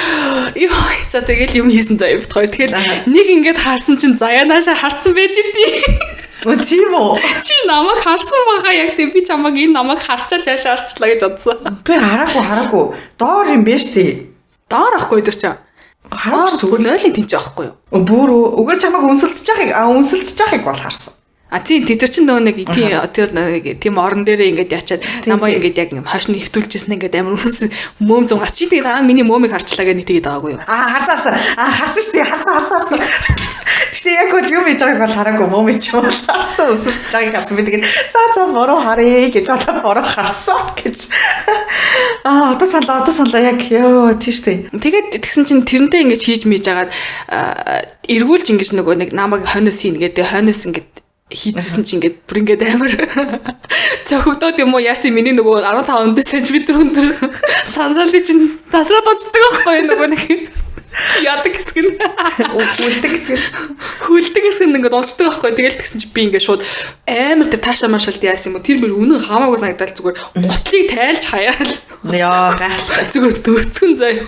S2: ёо за тэгэл юм хийсэн заа бит хоёр тэгэл нэг ингээд харсан чинь заяа наашаа харсан байж идэв.
S1: Оо тийм үү?
S2: Чи намайг харсан баха яг тийм би чамайг энэ намайг харчаач яашаа арчлаа гэж бодсон.
S1: Би хараагүй. Доор юм биш тий.
S2: Доор ахгүй дээр чи. Хараад бүр 0-ын тэнцээ аахгүй юу?
S1: Бүр өгөө чамайг үнсэлцэж байгааг бол харсан.
S2: Тийм тэд чинь нөгөө нэг тийм орон дээрээ ингээд ячаад намайг ингээд яг хойш нь хөвтүүлжсэн ингээд амар хүнс мөөм зун гач чи тэгээд миний мөөмийг харчлаа гэх нэг тэгээд байгаагүй юу?
S1: Харсан шүү дээ. Харсан. Тэгтээ яг бол юм хийж байгааг бол хараагүй мөөмийг ч юм харсан өсөлдөж байгааг харсан. Би тэгээд за бороо харъя гэж бодоод бороо харсан гэж. Одоо саналаа яг ёо тийш дээ. Тэгээд
S2: тэгсэн чинь тэрнтэй ингээд хийж мийж агаад эргүүлж ингэж нөгөө нэг намайг хойноос ингээд хойноос ингээд хийжсэн чи ингээд бүр ингээд амар цохогдоод юм уу яасан миний нөгөө 15 см өндөр сандали чинь тасраад очдөг байхгүй нөгөө нэг яадаг хэсэг нь.
S1: Хүлдэг хэсэг.
S2: Хүлдэг хэсэг нь ингээд унцдаг байхгүй. Тэгэл тэгсэн чи би ингээд шууд амар тэр таашаа машалт яасан юм уу? Тэр мөр үнэн хамаагүй санагдал зүгээр гутлыг тайлж хаяал.
S1: Яа гайхалтай.
S2: Зүгээр дөөцгөн заяа.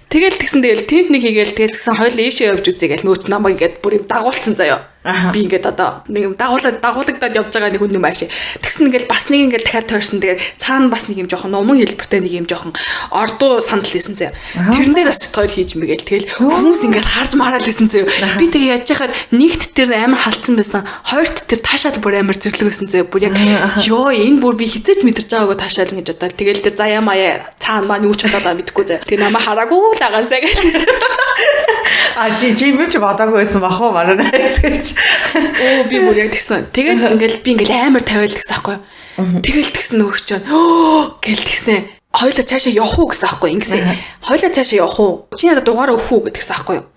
S2: Тэгэл тэгсэн тэгэл тент нэг хийгээл тэгэл тэгсэн хоёул ийшээ явж үзье гэл нөөц намайг ингээд бүр юм дагуулсан заяа. Би ингээд одоо нэг юм дагуулагдаад явж байгаа нэг хүн юм ааши. Тэгсэн ингээл бас нэг ингээл дахиад тойрсон тэгээд цаана бас нэг юм жоохон номон хэлбэртэй нэг юм жоохон ордуу сандал хийсэн заяа. Тэрнээр бас тойл хийж мэгээл тэгэл хүмүүс ингээд харж мараал хийсэн заяа. Би тэгээ яаж яхад нэгт тэр амар халтсан байсан. Хоёрт тэр таашаал бүр амар зэрлэг байсан заяа. Бүр яг ёо энэ бүр би хизээч мэдэрч байгаагүй таашаал гэж бодоод тэгэл тэр заяа маяа цаана маань юу ч удаа мэдгүй заяа. Тэр намайг хараагүй лагаасаа гэх.
S1: А чи юу ч бодоогүй байсан бах уу мараа гэж.
S2: Оо би бүр яг тэгсэн. Тэгээд ингээл би ингээл амар тавиал гэсэн аахгүй юу. Тэгэл тэгсэн нөгөө ч гэл тэгснэ. Хойлоо цаашаа явах уу гэсэн аахгүй ингэсэн. Хойлоо цаашаа явах уу? Чи надад дугаараа өгөх үү гэдгсэн аахгүй юу.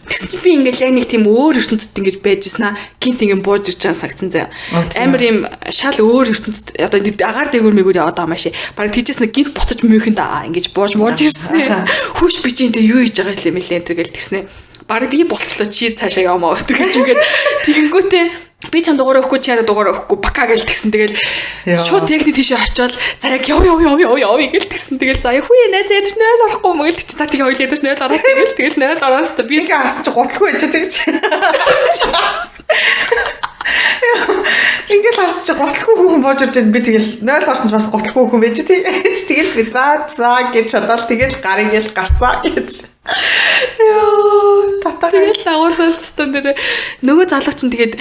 S2: Тэгсэн чи би ингээл яг нэг тийм өөр ертөнцид ингэж байжснаа гинт ингэ бууж ирж байгаа сагцсан заяа. Амар юм шал өөр ертөнцид одоо агаар дээгүүр мэгүүр яваад байгаа маши. Бараг тийчээс нэг гинт буцаж мөнхөнд ингэж бууж ирсэн. Хүүш би чи энэ юу хийж байгаа юм лээ энэ гэл тэгснэ. Бараг би болчлоо чи цаашаа явмаа гэдэг гэж үгээд тэгэнгүүтээ би чам дугаараа өгөхгүй чи яда дугаараа өгөхгүй бака гэл тэгсэн. Тэгэл шууд техник тийшээ очиод за яг яв гэл тэгсэн. Тэгэл за хүү найз ядаж 0 орохгүй мөгөл чи за тэгээ хоёул ядаж 0 ороод тэгэл тэгэл 0 ороос та би
S1: харсан чи гутлахгүй байж тэгэж. Ингээд харсан чи гутлахгүй хүүхэн бууж ирж би тэгэл 0 орсон ч бас гутлахгүй хүүхэн байж тэгэл би за гэж шатаад тэгэл гарыг гэл гарсаа гэж. Яа
S2: тэгэл загуулсан тест дээр нөгөө залууч нь тэгээд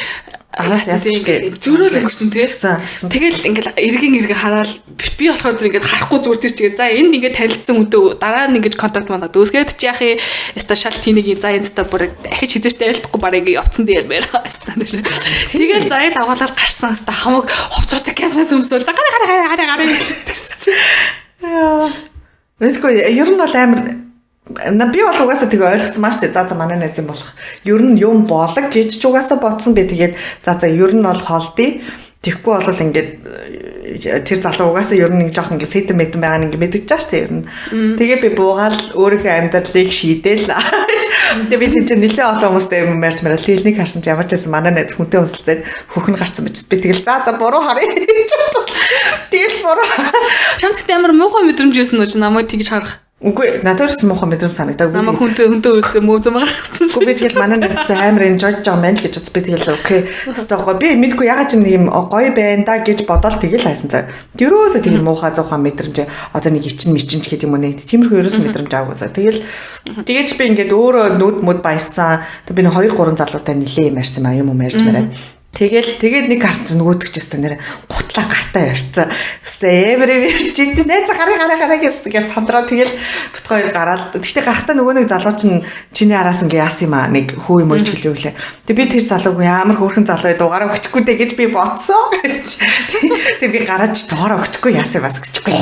S1: араас яасан
S2: зөрөөл өнгөрсөн тэгсэн. Тэгэл ингээл эргэн хараад би болохоор зүр ингээд харахгүй зүгээр тэр чигээ за энд ингээд танилцсан хүнтэй дараа нь ингээд контакт манад дөөсгээд чи яхи яста шал тинийг за инста бүр ахиж хизээч тарилдахгүй барыг явцсан дээр байна яста нэр. Тэгэл за давгаалал гарсан яста хамаг ховцорцаг ясмас өмсөөл за гараа гэсэн.
S1: Яа. Мэдгүй ер нь бол амар би бол угаасаа тэгээ ойлгоцсон маш тий. За манай найз юм болох. Ер нь юм болог гэж ч угаасаа бодсон би тэгээд за ер нь бол холдъё. Тэгэхгүй бол ингээд тэр залуу угаасаа ер нь нэг жоох ингээд сэтэн мэдэн байгаа нь ингээд мэдчихэж байгаа шүү дээ ер нь. Тэгээ би буугаал өөрийнхөө амьдралыг шийдээл. Тэгээ би тийч нэлээ олон хүмүүстэй юм ярьж мараа лилнийг харсан ч ямар ч байсан манай найз хүнтэй уулзаад хөхн гарсан байж би тэгэл за буруу харъя. Тэгэл буруу.
S2: Чамд амар муухай мэдрэмж байсан уу ч намайг тэгж харах.
S1: Үгүй надаас муухай мэдрэмж санагдаагүй.
S2: Намайг хүнтэй үзээ муу зам гаргацсан.
S1: Үгүй би тэгэл манай найзтай амар enjoy жаа мэн л гэж би тэгэл окей. Стогоо би мэдгүй ягаад юм нэг юм гоё байна да гэж бодоод тэгэл хайсан цаа. Тэрөөсөө тийм муухай зуухай мэдрэмж одоо нэг ичин мичин ч гэдэг юм уу нэ. Тиймэрхүү ерөөс мэдрэмж аагүй цаа. Тэгэж би ингээд өөрөө нүд мод баясцсан. Би нэг 2 3 залуутай нилээ юм ярьсан юм юм ярьж мараад. Тэгээд нэг гарсан нөгөөдөг ч гэсэн нэр гутлаа гартаа ярьсан. Эвэр чи найз гараа гэж сандраа тэгэл бут хоёр гараад. Тэгтээ гарахтаа нөгөө нэг залуу чиний араас ингээ яасан юм аа нэг хүү юм ойч хэлвэлээ. Тэг би тэр залууг ямар хөөрхөн залуу дугаараа өгчихгүй дээ гэж би бодсон. Тэг би гараад дугаараа өгчихгүй яасан бас гэчихгүй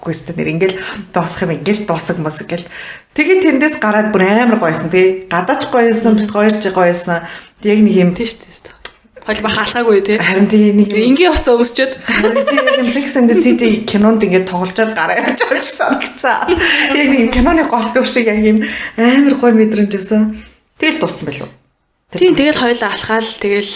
S1: өстэй нэр ингээл дуусах юм ингээл дуусах мос гэл. Тэгээд тэндээс гараад бүр амар гоёсэн тий. Гадаач гоёсэн бит хоёр ч гоёсэн. Яг нэг юм
S2: тийш тийш. Хойлбо хаалгаагүй тий.
S1: Харин тийм нэг
S2: ингийн хуцаа өмсчөөд
S1: тийм Sex and the City кинонд ингээд тоглолцоод гараа явж байгаа шиг санагцсан. Яг нэг киноны гол дүр шиг яг юм амар гоё мэдрэмж байсан. Тэгэл дууссан байлуу.
S2: Тийм тэгэл хоёлаа алхаал тэгэл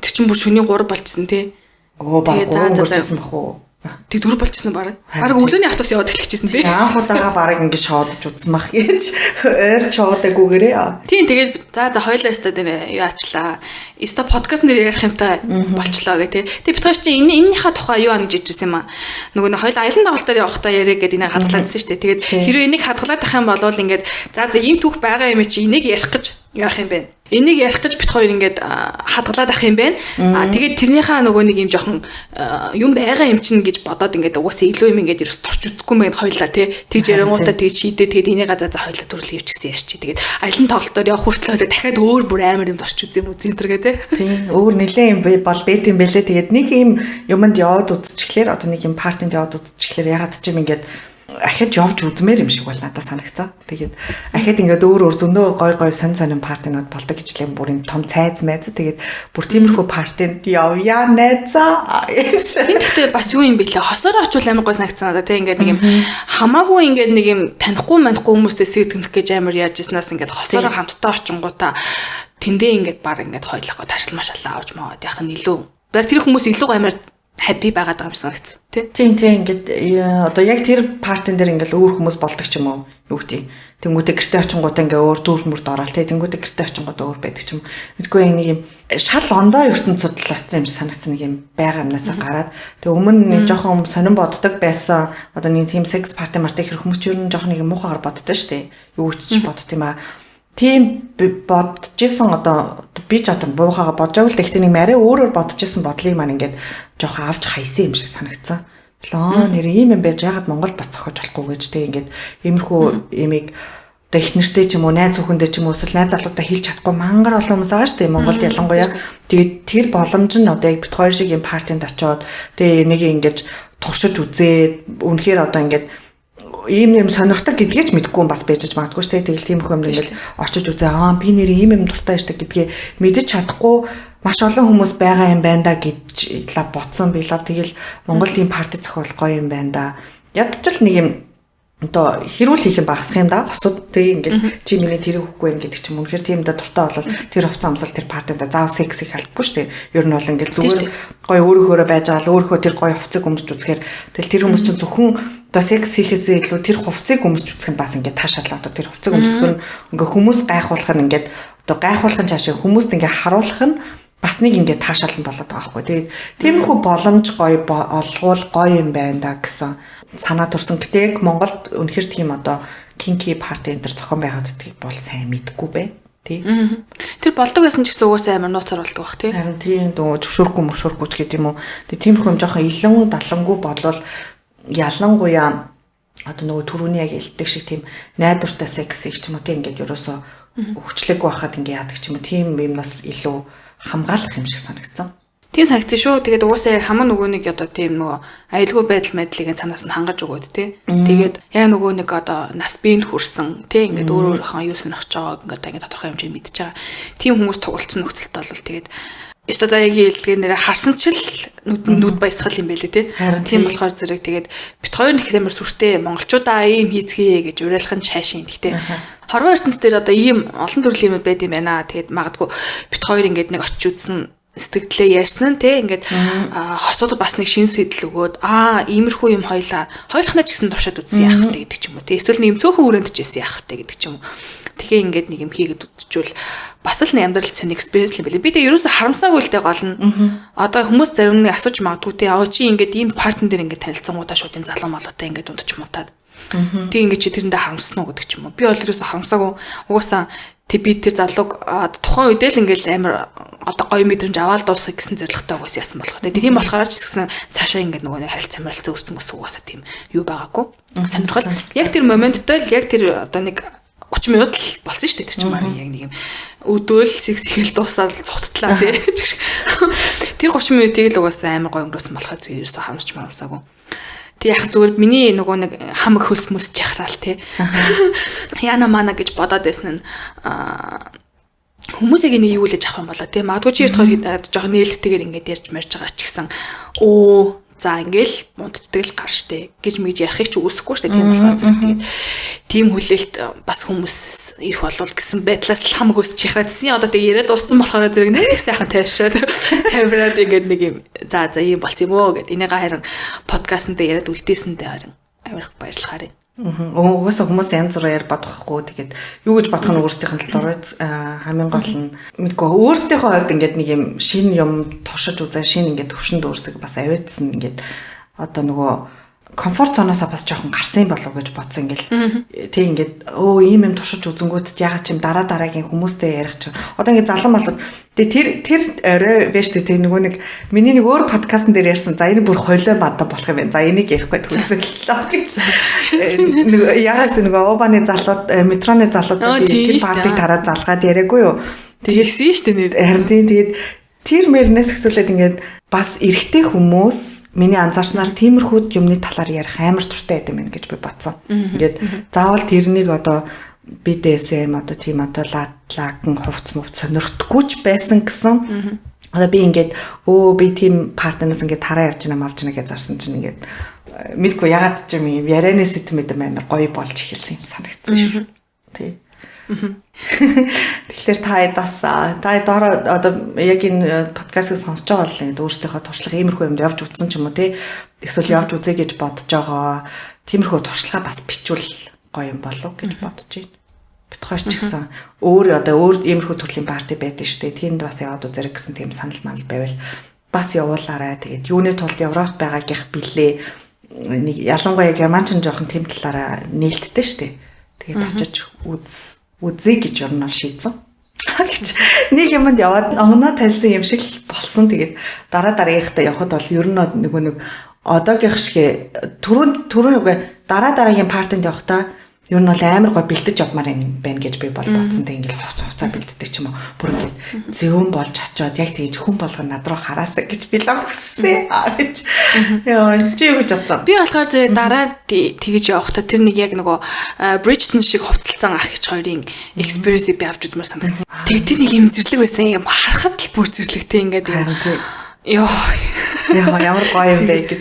S2: тэр чинь бүр шөнийн 3 болчихсон тий.
S1: Оо баг 3 болчихсон бах уу.
S2: Тэг 4 болчихсон баг. Баг өглөөний автоос яваад эхэлчихсэн тий.
S1: Анх удаага баг ингээд шоодж удсан мах гэж ойр чоодаггүйгээрээ.
S2: Тийм тэгээд за хоёлаа өстө дээр юу ачлаа. Иста подкаст нэр ярих юмтай болчлоо гэх тий. Тэг битгаш чи энэнийхээ тухай юу ана гэж ижсэн юм аа. Нөгөө нь хоёлаа аялын давалтаар явахдаа яриа гэдэг энийг хадгалаадсэн шүү дээ. Тэгээд хэрвээ энийг хадгалаад ах юм бол ингээд за ийм түүх байгаа юм чи энийг ярих гэж яах юм бэ? Энийг ярих гэж бит хоёр ингээд хадгалаад ах юм байна. Тэгээд тэрнийхээ нөгөө нэг юм жоохон юм байгаа юм чинь гэж бодоод ингээд угаасаа илүү юм ингээд ерөөс торч үзэхгүй мэн хоёлаа тий. Тэгж ярингуудаа тэгж шийдээ тэгээд энийг газаа за хоёлаа төрөл явчихсан ярьчих. Тэгээд аялын тоглолтоор явах хүртэл дахиад өөр бүр амар юм торч үзэм үзэнтэргээ тий. Тийм өөр нэлээ юм бол бэт юм бэлээ. Тэгээд нэг юм юмд яваад үзчихлээр одоо нэг юм партинд яваад үзчихлээр ягаад ч юм ингээд
S1: ахиж явж үзмээр юм шиг бол надад санагцсан. Тэгээд ахид ингээд өөр зөндөө гой сонин партинууд болдог гэжлээ бүр юм том цайз майз. Тэгээд бүр тиймэрхүү партинд явъя найзаа.
S2: Тэгтээ бас юу юм бэлээ. Хосоор очвол амар гой санагцсан надад тийм ингээд нэг юм хамаагүй ингээд нэг юм танихгүй хүмүүстэй сэгдгэнэх гэж амар яаж ирснаас ингээд хосоор хамтдаа очингуудаа тэндээ ингээд баг ингээд хойлохгоо ташил машалаа авч маад яах нь илүү. Бэр тэр хүмүүс илүү амар happy байгаад байгаа юм санагц.
S1: Тийм ингээд одоо яг тэр партин дээр ингээд өөр хүмүүс болдог ч юм уу юу гэдэг. Тэнгүүтээ гэртээ очингуудаа ингээд өөр дүүр мөрд ороод тэнгүүтээ гэртээ очингуудаа өөр байдаг ч юм. Мэдгүй нэг юм шал ондоо ертөнцид л очсон юм шиг санагцсан нэг юм байгаа юмнасаа гараад. Тэгээ өмнө нэг жоохон сонирн боддог байсан. Одоо нэг тийм секс парти марти хэрэг хүмүүс ч ер нь жоохон нэг муухайгаар боддог шүү дээ. Юу ч бодд юм аа. Тийм бодож исэн одоо би ч одоо буухаага бодож байвал тэгтээ нэг марай өөрөөр бодож исэн бодлыг маань ингээд жоохон авч хайсан юм шиг санагцсан. Лоо нэр ийм юм байж ягаад Монгол бас зохиож болохгүй гэж тэг ингээд иймэрхүү имийг одоо их нэртэй ч юм уу найз бүхэндээ ч юм уу эсвэл найз залуудаа хэлж чадахгүй мангар олон хүмүүс байгаа шүү дээ Монголд ялангуяа. Тэгээд тэр боломж нь одоо яг бит хоёр шиг юм партинд очиод тэгээ энийг ингээд туршиж үзээд үнэхээр одоо ингээд ийм сонирхдаг гэдгийг ч мэдгүй бас байж магадгүй шүү дээ. Тэгэл тиймэрхүү юм ингээд очиж үзээ. Би нэр ийм юм дуртай штэ гэдгийг мэдэж чадахгүй маш олон хүмүүс байгаа юм байна да гэж лав ботсон билаа. Тэгэл Монголд ийм парти зохиолох гоё юм байна да. Ядчил нэг юм одоо хэрүүл хийх юм багсах юм да. Хосууд тэг ингээд чи миний тэрийг хөхгүй юм гэдэг чим үнэхээр тийм да дуртай болол тэр хувцас амсал тэр партинд заав секс их халахгүй шүү дээ. Ер нь бол ингээд зүгээр гоё өөрөөхөөрөө байж байгаа л өөрөөхөө тэр гоё хувцсыг өмсч үзэхээр тэгэл тэр хүмүүс чинь зөвхөн одоо секс хийхээсээ илүү тэр хувцсыг өмсч үзэх нь бас ингээд таашаалаа. Одоо тэр хувцсыг өмсөх нь ингээд хүмүүс гайхуулах нь ингээд одоо гайхуулахын цаашаа хүмүүст ингээд харуулах нь бас нэг ингээд таашаал нь болоод байгаа байхгүй. Тэгээд тиймэрхүү боломж гоё олгуул гоё юм байна да гэсэн санаа төрсөн. Гэтэл Монголд үнэхээр тийм одоо кинки парти энэ төр зохион байгаад гэдгийг бол сайн мэдгүй бай. Тийм.
S2: Тэр болдог байсан ч гэсэн угаасаа амар нууцар болдог бах тийм.
S1: Харин тийм дөө зөвшөөргүй ч гэдэг юм уу. Тэгээд тиймэрхүү юм жоохон илэн далангуу болвол ялангуяа одоо нөгөө түрүүний яг хэлдэг шиг тийм найдвартай секс их ч юм уу тийм ингээд ерөөсөө өвчлөг байхад ингээд яадаг ч юм уу тийм юмнаас илүү хамгаалах юм шиг санагдсан.
S2: Тийм санагдсан шүү. Тэгээд угаасаа яг хамаа нөгөө нэг одоо тийм нөгөө аюулгүй байдал мэдлийг цанаас нь хангаж өгөөд тий. Тэгээд яг нөгөө нэг одоо нас биенд хүрсэн тий ингээд өөрөөхөө юу сонирхож байгааг ингээд тодорхой хэмжээнд мэдчихэж байгаа. Тийм хүмүүс тугалцсан нөхцөлд бол тэгээд өстө заяагийн хэлдгээр нэрээ харсан ч л нүд баясгал юм байлээ тий. Тийм болохоор зэрэг тэгээд бит хоёр нэг амар сүртэй монголчуудаа ийм хийцгээе гэж уриалах нь шайшин гэхдээ хорвоо ертөнцийн дээр одоо ийм олон төрлийн юм байд юм байна. Тэгээд магадгүй бит хоёр ингээд нэг очиж үзсэн сэтгэлдээ ярьсан нь тий ингээд хосууд бас нэг шин сэтэл өгөөд иймэрхүү юм хойлохнаа ч гэсэн туршаад үзсэн яах вэ гэдэг ч юм уу тий. Эсвэл нэг цөөхөн өрөөнд ч гэсэн яах вэ гэдэг ч юм уу. Тэгээ ингээд нэг юм хийгээд үдчихвэл бас л нэг амьдрал цэн экспириенс юм билээ. Би тэгээ ерөөсө харамсаагүй л дээ гол нь. Одоо хүмүүс зарим нэг асууж магадгүй тий. Чи ингээд ийм партнер дээр ингээд танилцсангуудаа шууд юм залуу малуутай ингээд унтчих мутаад. Тэг ингээд чи тэрэндээ харамсна уу гэдэг ч юм уу. Би бол ерөөсө харамсаагүй. Угаасаа би тэр залууг тухайн үедээ л ингээд амар одоо гоё мэдрэмж аваад дуусгах гэсэн зорилготой угаас яасан болох. Тийм болохоор ч гэсэн цаашаа ингээд нөгөө харилцаа мэрэлцээ үүсгэн угаасаа тийм юу байгаагүй. Сонирхол. Яг тэр моменттой л яг тэр одоо нэг 30 минут л болсон шүү дээ тэр чинь яг нэг юм өдөөл сексигэл дуусаад цогттлаа тий. Тэр 30 минутыг л угаасаа амар гоё өнгөрөөсөн болохоор зэрэг ерөөсөө харамсч маамсаагүй. Тэг яг зүгээр миний нөгөө нэг хамаг хөлсмөс чахраал тий. Яна мана гэж бодоод байсан нь хүмүүсийг нэг юу лэж авах юм болоо тий. Магадгүй чи ятгаар жоохон нээлттэйгээр ингээд ярьж марж байгаа ч гэсэн за ингээл мунтдаг л гар штэ гэж мэж ярихыг ч үүсэхгүй штэ тийм болохоор зэрэг тэгээд тийм хүлээлт бас хүмүүс ирэх болвол гэсэн байдлаас л хамаг өсч яхаадсэн. Одоо тэгээд яриад урцсан болохоор зэрэг нэг сайхан тавьшаад тавираад ингээд нэг юм за ийм болсон юм уу гэд энийгээ харин подкастнда яриад үлдээсэндээ харин амар их баярлахаар юм.
S1: Угаасаа хүмүүс янз бүрээр бодохгүй тэгээд юу гэж бодох нь өөрсдийнх нь талаар хамгийн гол нь мэдгүй өөрсдийнхөө хувьд ингээд нэг юм шин юм туршиж үзээ шин ингээд төвшөнд өөрсдөө бас аваадсан ингээд одоо нөгөө комфорт зоноосоо бас жоохон гарсан болов гэж бодсон ингээл тэг ингээд ийм юм туршиж үзэнгүүт ягаад ч юм дараагийн хүмүүстэй ярих чинь одоо ингээд залан болоод тэр орой биш тэг нөгөө нэг миний нэг өөр подкастн дээр ярьсан за энэ бүр хойлоо бадаа болох юм байна за энийг ярихгүй төлөвлөлөө гэж нэг ягаад нөгөө обаны залууд метроны залууд тэр партиг тараад залгаад яриаггүй юу
S2: тэгсэн шүү дээ нэр
S1: харин тэгээд тэр мэрнээс хэсүүлээд ингээд бас эрэгтэй хүмүүс миний анзаарснаар тиймэрхүү юмны талаар ярих амар туртай байдаг юм гэж би бодсон. Ингээд заавал тэрнийг одоо BDSM одоо тийм одоо лаакн хувц мов сонирхдаггүйч байсан гэсэн. Одоо би ингээд би тийм партнераас ингээд тараа явж байна мавж байна гэж зарсан чинь ингээд мэдгүй ягаад ч юм ярианы сэт мэдэм амар гоё болж эхэлсэн юм санагдсан шүү. Тий. Тэгэхээр та одоо яг энэ подкастыг сонсож байгаа бол ингээд өөрсдийнхөө туршлага иймэрхүү юмд явж үзсэн ч юм уу тий. Эсвэл явж үзье гэж бодож байгаа. Тиймэрхүү туршлага бас бичвэл гоё юм болов гэж бодож байна. Битгойч ч гэсэн өөр иймэрхүү төрлийн парти байдаг шүү дээ. Тэнд бас яваад үзэрэг гэсэн тийм санал манал байвал бас явуулаарай. Тэгээд юуны тулд Европт байгаагийнх билээ. Нэг ялангуяа Германч нь жоохон тийм талаараа нээлттэй шүү дээ. Тэгээд очиж үзье гэж орноор шийдсэн. Гэж нэг юмд яваад онгоноо талсан юм шиг болсон. Тэгээд дараагийнхаа явхад бол ер нь нэг одоогийнх шиг түрүүн дараагийн партинд явахдаа ер нь бол амар гоо бэлдэж явмаар юм байна гэж би бол бодсон. Тэг ингээл хувцаа бэлддэг ч юм уу. Бүр ингээд зөвөн болж очиод яг тэгж хүн болгоо над руу хараасаа гэж би лаг хүссэн. Гэж. Яа, чи юу гэж бодсон?
S2: Би болохоор зэрэг дараа тэгж явахдаа тэр нэг яг нөгөө Bridgerton шиг хувцалцсан ах гэж хоёрын experience-ийг би авч үзмээр санагдсан. Тэгээд тэр нэг юм зэрлэг байсан. Юм харахад л бүр зэрлэгтэй ингээд ёо.
S1: Яа, ямар гоё юм бэ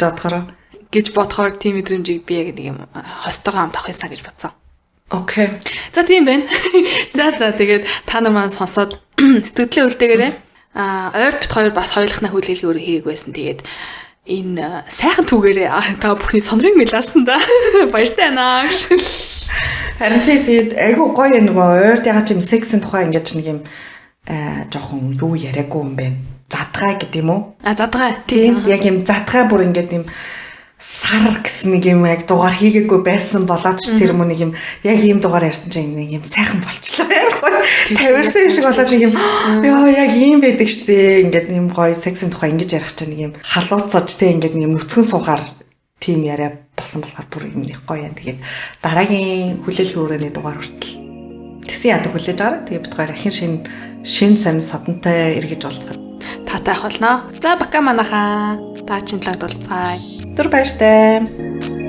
S1: гэж бодохоор тийм мэдрэмжийг би яг нэг юм хостойгоо хамт авах юмсан гэж бодсон. Окей.
S2: За тийм байна. За тэгээд та нар маань сонсоод сэтгэлдээ үлдээгээрэй. Ойрт бит хоёр бас хоёулахна хүлээлгээр хийгээг байсан. Тэгээд энэ сайхан түүгээрээ та бүхний сонирыг мэлаасан да. Баяртай байна.
S1: Харин тэгээд айгу гоё нөгөө ойрт ягаад чим сексийн тухай ингэж нэг юм жоохон юу яриаггүй юм бэ? Задгай гэдэг юм уу?
S2: Задгай.
S1: Тийм. Яг юм задгай бүр ингэж юм сар гэсэн нэг юм яг дугаар хийгээгүй байсан болоод ч тэр юм нэг юм яг ийм дугаар ярьсан чинь нэг юм сайхан болчлоо. Тавирсан юм шиг болоод нэг юм ёо яг ийм байдаг штэ. Ингээд юм гоё сексийн тухай ингэж ярих чинь нэг юм халууцаж те ингээд нэг юм нүцгэн суухаар тийм яриа болсон болохоор бүр юм их гоё юм. Тэгээд дараагийн хүлээлгийн өрөөний дугаар хүртэл тэгсэн яд хүлээж байгаа. Тэгээд бит гоё ахин шин сан содонтой эргэж уулзах.
S2: Таатай ах болно. За бака манайхаа. Та чинь талд уулзцгаая.
S1: Түр баяртай.